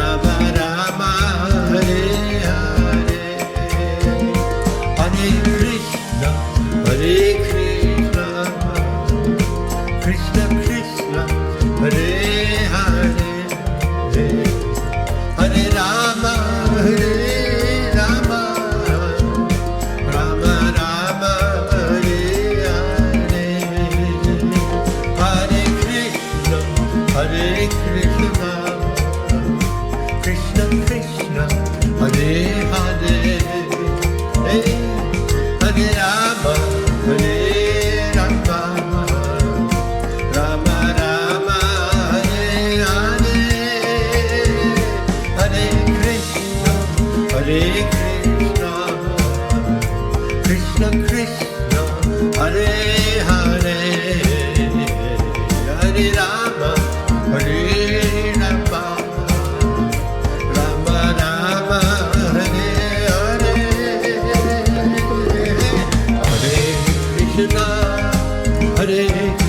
Rama Rama Hare Hare, Hare Krishna, Krishna Krishna Hare Hare, Hare Rama, Rama Rama Hare Hare, Hare Krishna, Krishna Krishna Hare Hare, Hare Rama, Rama Rama Hare Hare, Hare Krishna, Krishna Krishna Hare Hare, Hare Rama, Rama Rama Hare Hare, Hare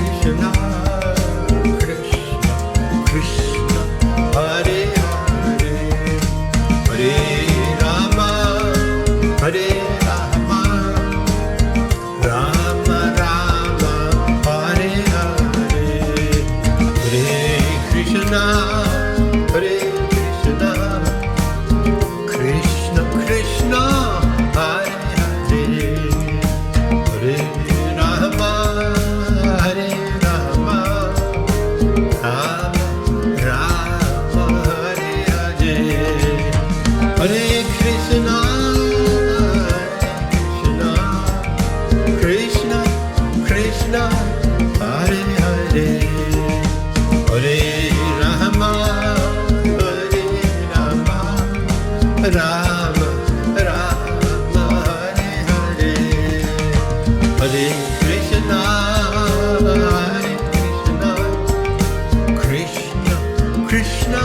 Krishna, Krishna Krishna Hare Hare, Hare Rama, Rama Rama Hare Hare, Hare Krishna, Krishna Krishna Hare Hare, Hare Rama, Rama Rama Hare Hare, Hare Krishna, Krishna Krishna Hare Hare, Hare Rama, Rama Rama Hare Hare, Hare Krishna, Krishna Krishna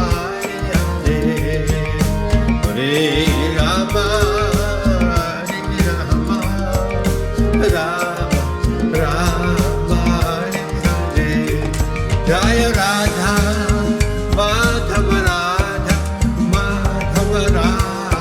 Hare Hare, Hare Rama, Rama Rama Hare Hare, Jaya Radha Madhava Radha Madhava Radha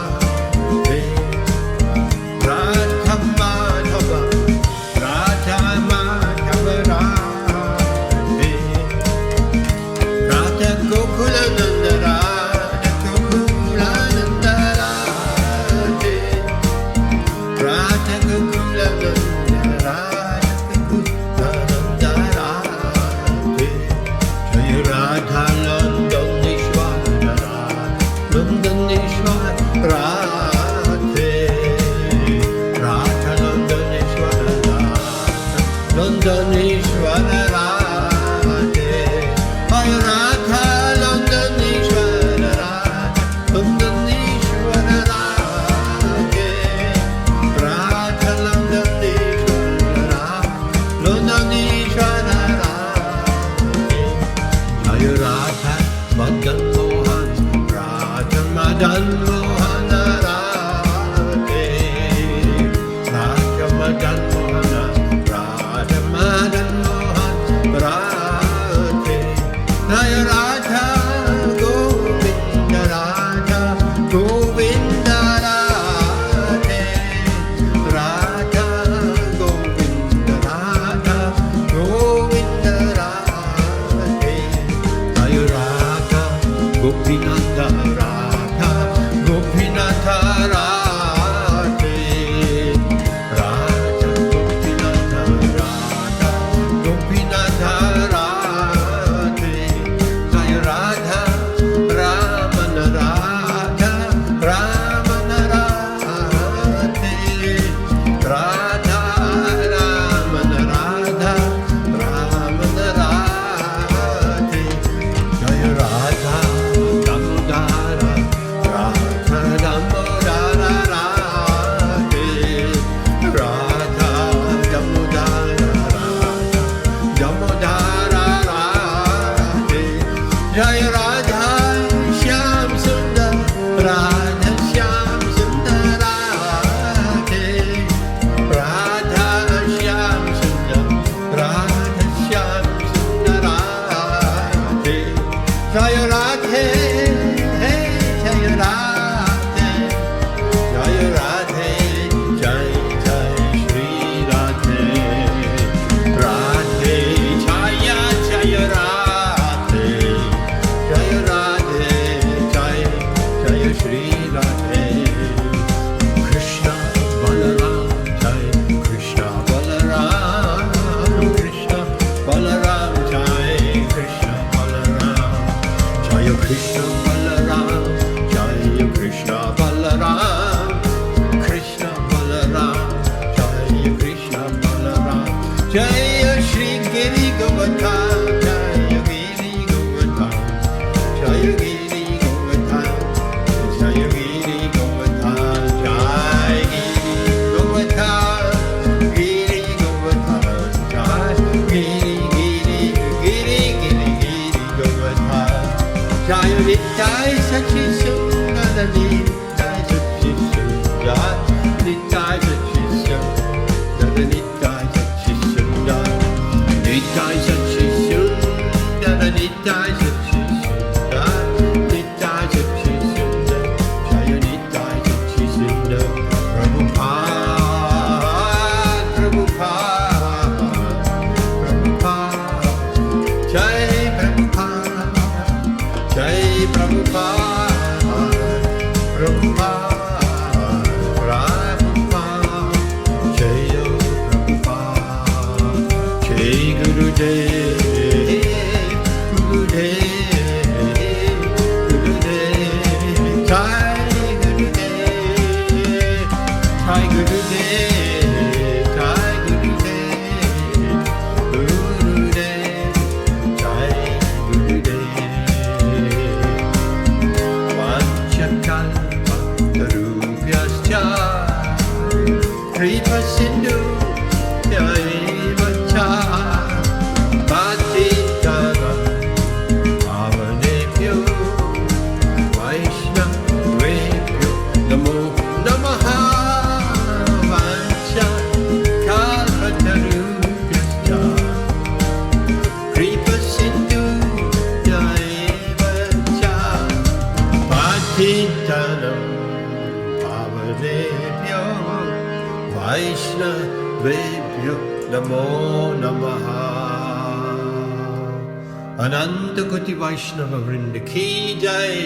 Vaishnava Vrinda ki jai,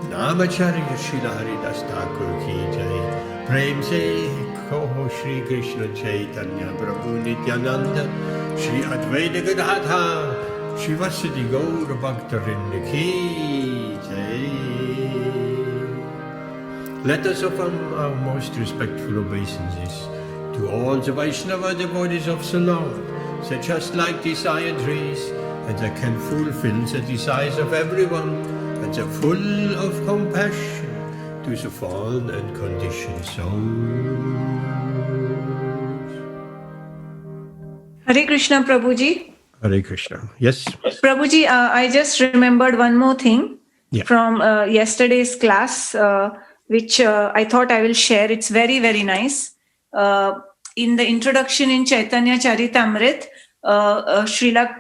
Namacharya Srila Haridas Thakur ki jai, Prem se Koho Shri Krishna Caitanya Prabhu Nityananda, Shri Advaita Gadadhar, Shri Vasudhi Gaura Bhakta Vrinda ki jai. Let us offer our most respectful obeisances to all the Vaishnava devotees of Ceylon, such as like desired trees, and that can fulfill the desires of everyone, and are full of compassion to the fallen and conditioned souls. Hare Krishna, Prabhuji. Hare Krishna. Yes? Prabhuji, I just remembered one more thing from yesterday's class, which I thought I will share. It's very, very nice. In the introduction in Chaitanya Charitamrit, Srila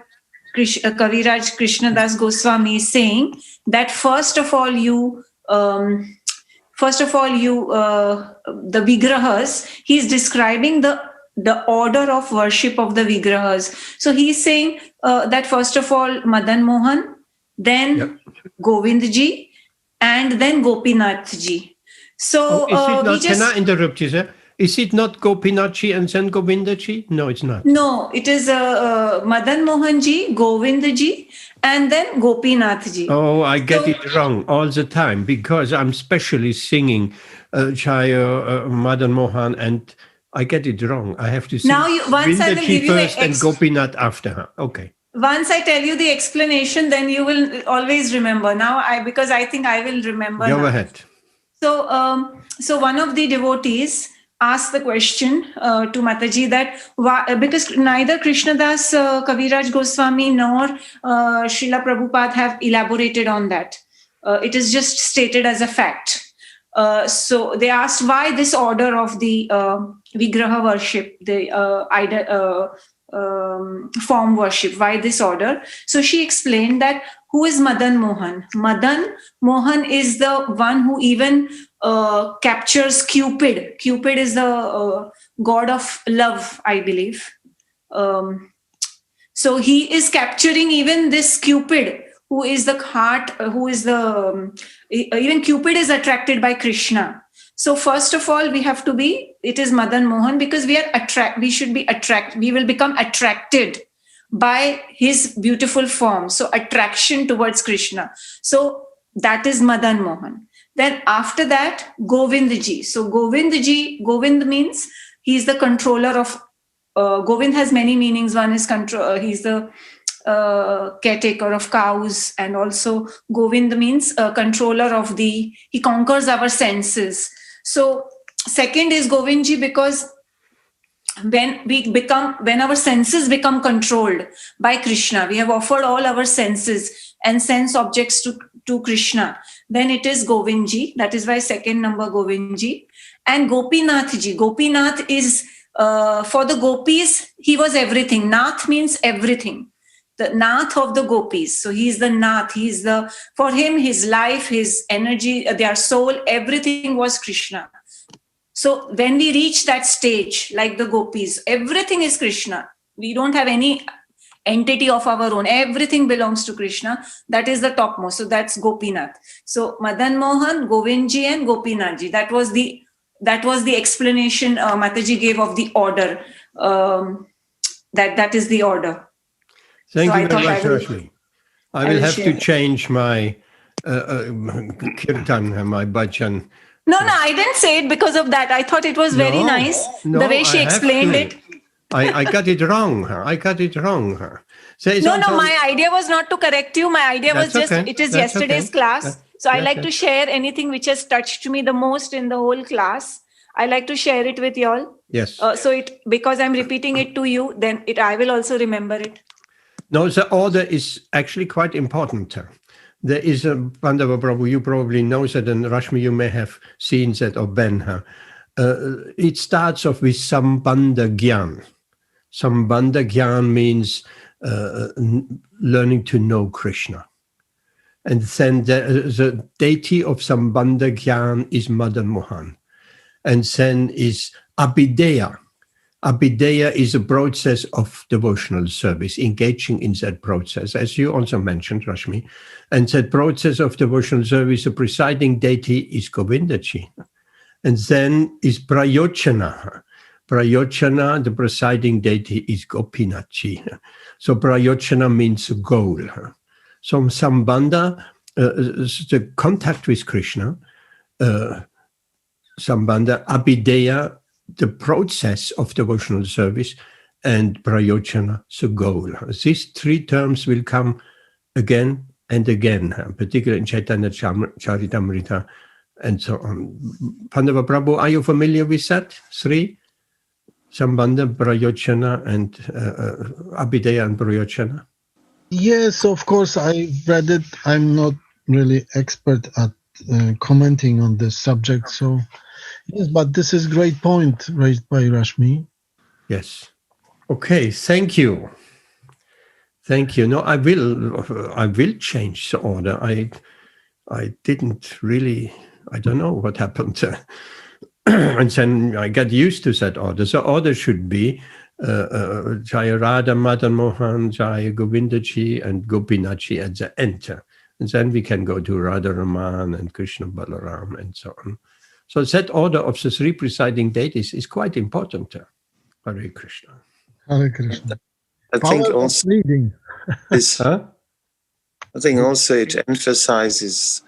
Kaviraj Krishnadas Goswami is saying that first of all you the vigrahas, he's describing the order of worship of the vigrahas. So he's saying that first of all Madan Mohan, then Govindji, and then Gopinath ji. So Is it not, we just... can I interrupt you, sir? Is it not Gopinathji and then Govindaji? No, it's not. No, it is Madan Mohanji, Govindji, and then Gopinathji. Oh, I get it wrong all the time because I'm specially singing Jaya Madan Mohan, and I get it wrong. I have to sing Now, once I will give you first and Gopinath after her. Okay. Once I tell you the explanation, then you will always remember. Now, because I think I will remember. Go now. ahead. So one of the devotees asked the question to Mataji that why, because neither Krishnadas Kaviraj Goswami nor Srila Prabhupada have elaborated on that. It is just stated as a fact. So they asked why this order of the Vigraha worship, the form worship, why this order? So she explained that who is Madan Mohan? Madan Mohan is the one who even captures Cupid. Cupid is the god of love, I believe. So he is capturing even this Cupid, who is the heart, who is the... even Cupid is attracted by Krishna. So first of all, we have to be, it is Madan Mohan, because we will become attracted by his beautiful form. So attraction towards Krishna. So that is Madan Mohan. Then after that, Govindji. So Govindji, Govind means he is the controller of, Govind has many meanings. One is he's the caretaker of cows, and also Govind means controller of he conquers our senses. So second is Govindji, because when our senses become controlled by Krishna, we have offered all our senses and sense objects to Krishna, then it is Govindji. That is why second number Govindji. And Gopinathji. Gopinath is for the gopis, he was everything. Nath means everything. The Nath of the gopis. So he is the Nath. He is for him, his life, his energy, their soul, everything was Krishna. So when we reach that stage, like the gopis, everything is Krishna. We don't have any entity of our own. Everything belongs to Krishna. That is the topmost. So that's Gopinath. So Madan Mohan, Govindji, and Gopinathji. That was the explanation Mataji gave of the order. That is the order. Thank you very much, Rashmi. I will have to change my Kirtan, my bhajan. No, I didn't say it because of that. I thought it was very nice. The way she explained it. I got it wrong. No, my idea was not to correct you. My idea was just, it is yesterday's class. So I like to share anything which has touched me the most in the whole class. I like to share it with you all. Yes. Because I'm repeating it to you, then I will also remember it. No, the order is actually quite important. There is a Pandava Prabhu, you probably know that, and Rashmi, you may have seen that, or Ben. It starts off with Sambandha Gyan. Sambandha Gyan means learning to know Krishna. And then the deity of Sambandha Gyan is Madan Mohan. And then is Abhideya. Abhideya is a process of devotional service, engaging in that process, as you also mentioned, Rashmi. And that process of devotional service, the presiding deity is Govindaji. And then is Prayochana. Prayochana, the presiding deity, is Gopinathji. So Prayochana means goal. So Sambandha, the contact with Krishna, Sambandha, Abhideya, the process of devotional service, and Prayochana, the goal. These three terms will come again and again, particularly in Caitanya Charitamrita and so on. Pandava Prabhu, are you familiar with that? Three? Sambandha, Prayochana, and Abhideya and Prayochana? Yes, of course, I've read it. I'm not really expert at commenting on this subject, so yes, but this is a great point raised by Rashmi. Yes. Okay, thank you. Thank you. No, I will change the order. I didn't really, I don't know what happened. And then I got used to that order. The order should be Jaya Radha, Madan Mohan, Jaya Govindaji, and Gopinathji at the end. And then we can go to Radha Raman and Krishna Balaram and so on. So that order of the three presiding deities is quite important. Hare Krishna. Hare Krishna. I Power think of also leading. this. Huh? I think also it emphasizes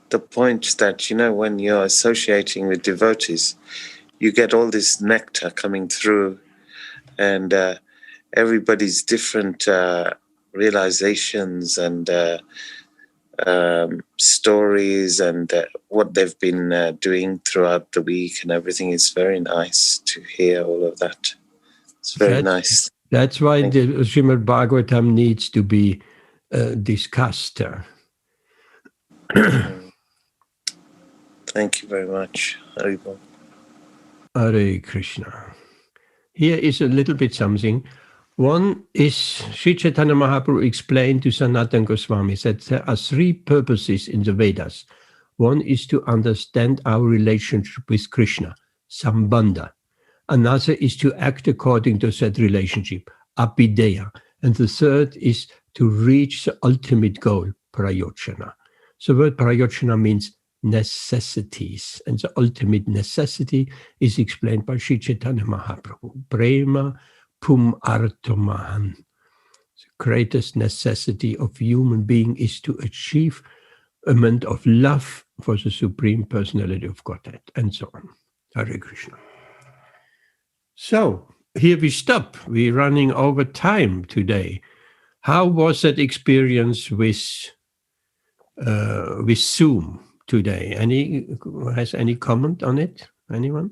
the point that, you know, when you're associating with devotees, you get all this nectar coming through, and everybody's different realizations and stories and what they've been doing throughout the week and everything. Is very nice to hear all of that. It's very nice. That's why the Śrīmad-Bhāgavatam needs to be discussed. Thank you very much, Haribol. Hare Krishna. Here is a little bit something. One is Sri Chaitanya Mahaprabhu explained to Sanatana Goswami that there are three purposes in the Vedas. One is to understand our relationship with Krishna, sambandha. Another is to act according to that relationship, abhideya. And the third is to reach the ultimate goal, prayochana. So the word prayochana means necessities. And the ultimate necessity is explained by Sri Chaitanya Mahaprabhu. Prema pum artamahan. The greatest necessity of human being is to achieve achievement of love for the Supreme Personality of Godhead, and so on. Hare Krishna. So, here we stop. We're running over time today. How was that experience with Zoom today? Has any comment on it? Anyone?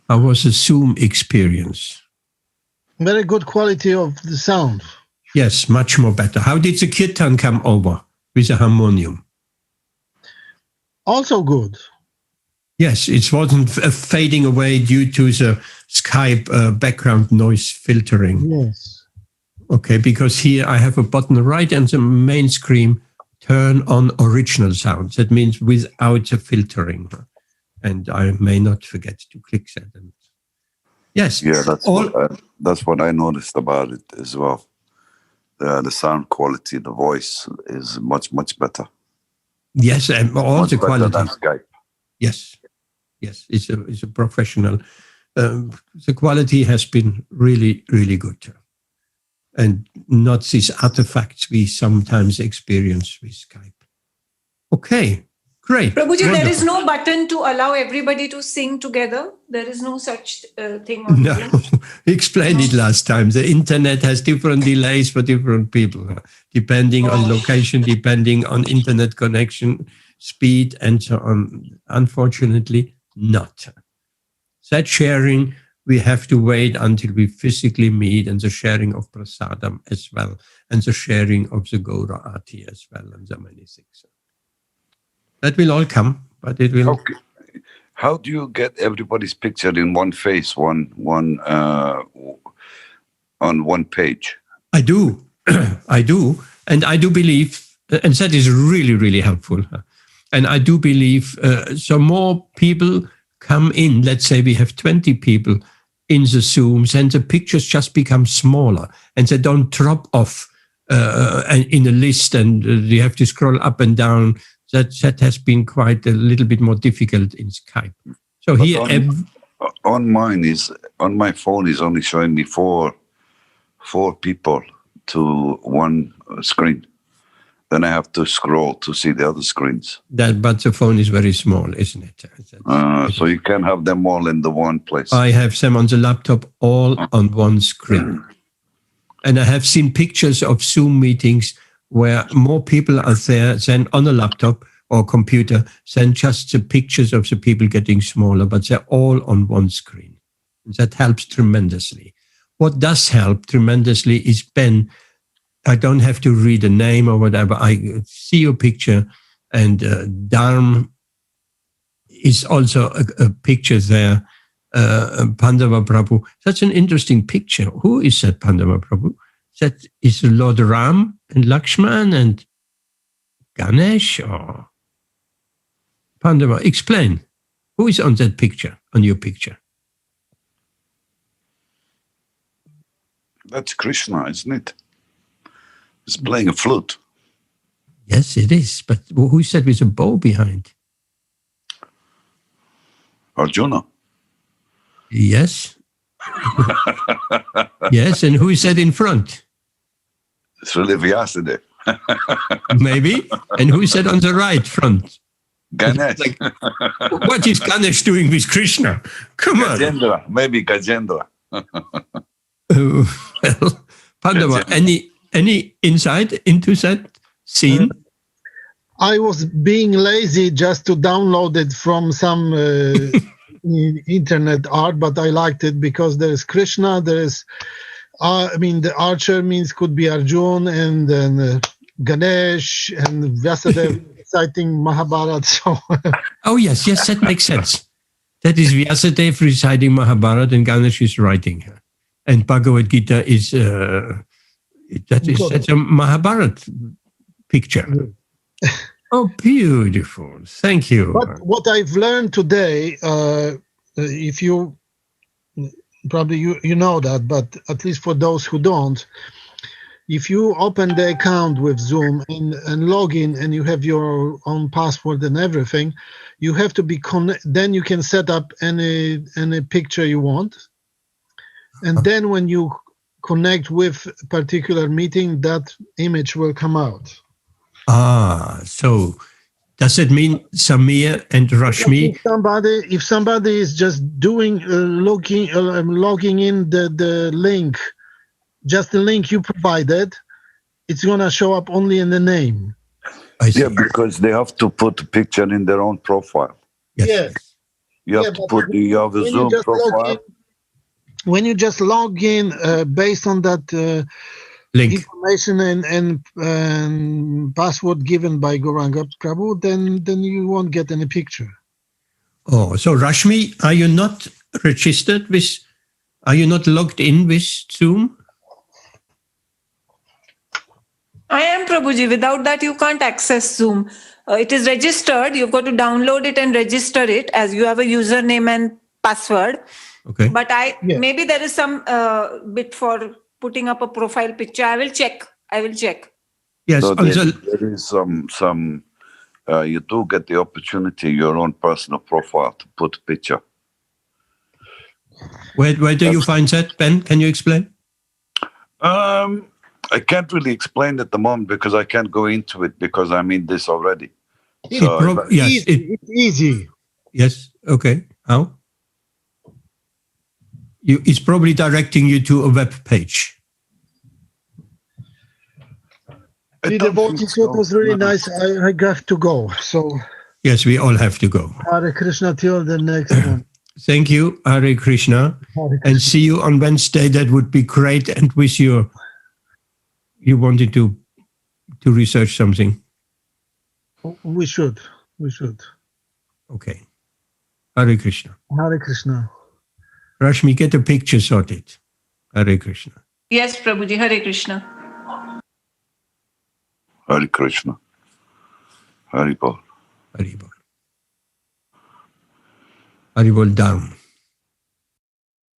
How was the Zoom experience? Very good quality of the sound. Yes, much more better. How did the Kirtan come over with the harmonium? Also good. Yes, it wasn't fading away due to the Skype background noise filtering. Yes. Okay, because here I have a button right on the main screen, turn on original sounds. That means without the filtering. And I may not forget to click that. Yes. Yeah, that's what I noticed about it as well. The sound quality, the voice is much, much better. Yes, and all much the quality. Than Skype. Yes, it's a professional. The quality has been really, really good. And not these artifacts we sometimes experience with Skype. Okay, great. Prabhuji, there is no button to allow everybody to sing together. There is no such thing on No, we explained it last time. The internet has different delays for different people, depending on location, depending on internet connection, speed, and so on. Unfortunately, not. That sharing, we have to wait until we physically meet, and the sharing of prasadam as well, and the sharing of the Gaura Arti as well, and so many things. That will all come, but it will... Okay. How do you get everybody's picture in one face, on one page? I do. I do. And I do believe, and that is really, really helpful. And I do believe so more people come in. Let's say we have 20 people in the Zooms, and the pictures just become smaller, and they don't drop off in a list, and you have to scroll up and down. That has been quite a little bit more difficult in Skype. So but here, on my phone is only showing me four people to one screen. Then I have to scroll to see the other screens. But the phone is very small, isn't it? So you can have them all in the one place. I have them on the laptop all on one screen. And I have seen pictures of Zoom meetings where more people are there than on a laptop or computer than just the pictures of the people getting smaller, but they're all on one screen. That helps tremendously. What does help tremendously is Ben. I don't have to read a name or whatever. I see your picture, and Dharm is also a picture there. Pandava Prabhu. That's an interesting picture. Who is that Pandava Prabhu? That is Lord Ram and Lakshman and Ganesh, or Pandava? Explain. Who is on that picture, on your picture? That's Krishna, isn't it? He's playing a flute. Yes, it is. But who said with a bow behind? Arjuna. Yes. Yes, and who is that in front? Srila Vyasadeva. Maybe. And who is that on the right front? Ganesh. Like, what is Ganesh doing with Krishna? Come on. Gajendra. Maybe Gajendra. Well, Pandava, any insight into that scene? I was being lazy just to download it from some internet art, but I liked it because there's Krishna, there's, the archer means could be Arjun, and then Ganesh and Vyasadeva reciting Mahabharata. So Oh, yes, that makes sense. That is Vyasadeva reciting Mahabharata and Ganesh is writing her. And Bhagavad Gita is, that's a Mahabharata picture. Oh, beautiful. Thank you. But what I've learned today, if you, probably you know that, but at least for those who don't, if you open the account with Zoom and log in and you have your own password and everything, you have to be then you can set up any picture you want. And then when you connect with a particular meeting, that image will come out. So does it mean Samir and Rashmi? If somebody is just doing logging in the link, just the link you provided, it's gonna show up only in the name. Yeah, because they have to put a picture in their own profile. Yes. You have to put you have a Zoom profile. When you just log in based on that link information and password given by Gauranga Prabhu, then you won't get any picture. Oh, so Rashmi, are you not registered with, are you not logged in with Zoom? I am, Prabhuji. Without that, you can't access Zoom. It is registered. You've got to download it and register it as you have a username and password. Okay. But maybe there is some bit for putting up a profile picture. I will check. Yes. So there is some you do get the opportunity, your own personal profile, to put a picture. Where do you find that, Ben? Can you explain? I can't really explain at the moment because I can't go into it because I'm in this already. It's easy. Yes. Okay. How? It's probably directing you to a web page. It was really nice. I have to go. So yes, we all have to go. Hare Krishna till the next one. Thank you, Hare Krishna. And see you on Wednesday. That would be great. And with you wanted to research something. We should. Okay. Hare Krishna. Hare Krishna. Rashmi, get a picture sorted. Hare Krishna. Yes, Prabhuji. Hare Krishna. Hare Krishna. Hare Bol. Hare Bol. Hare Bol Dham.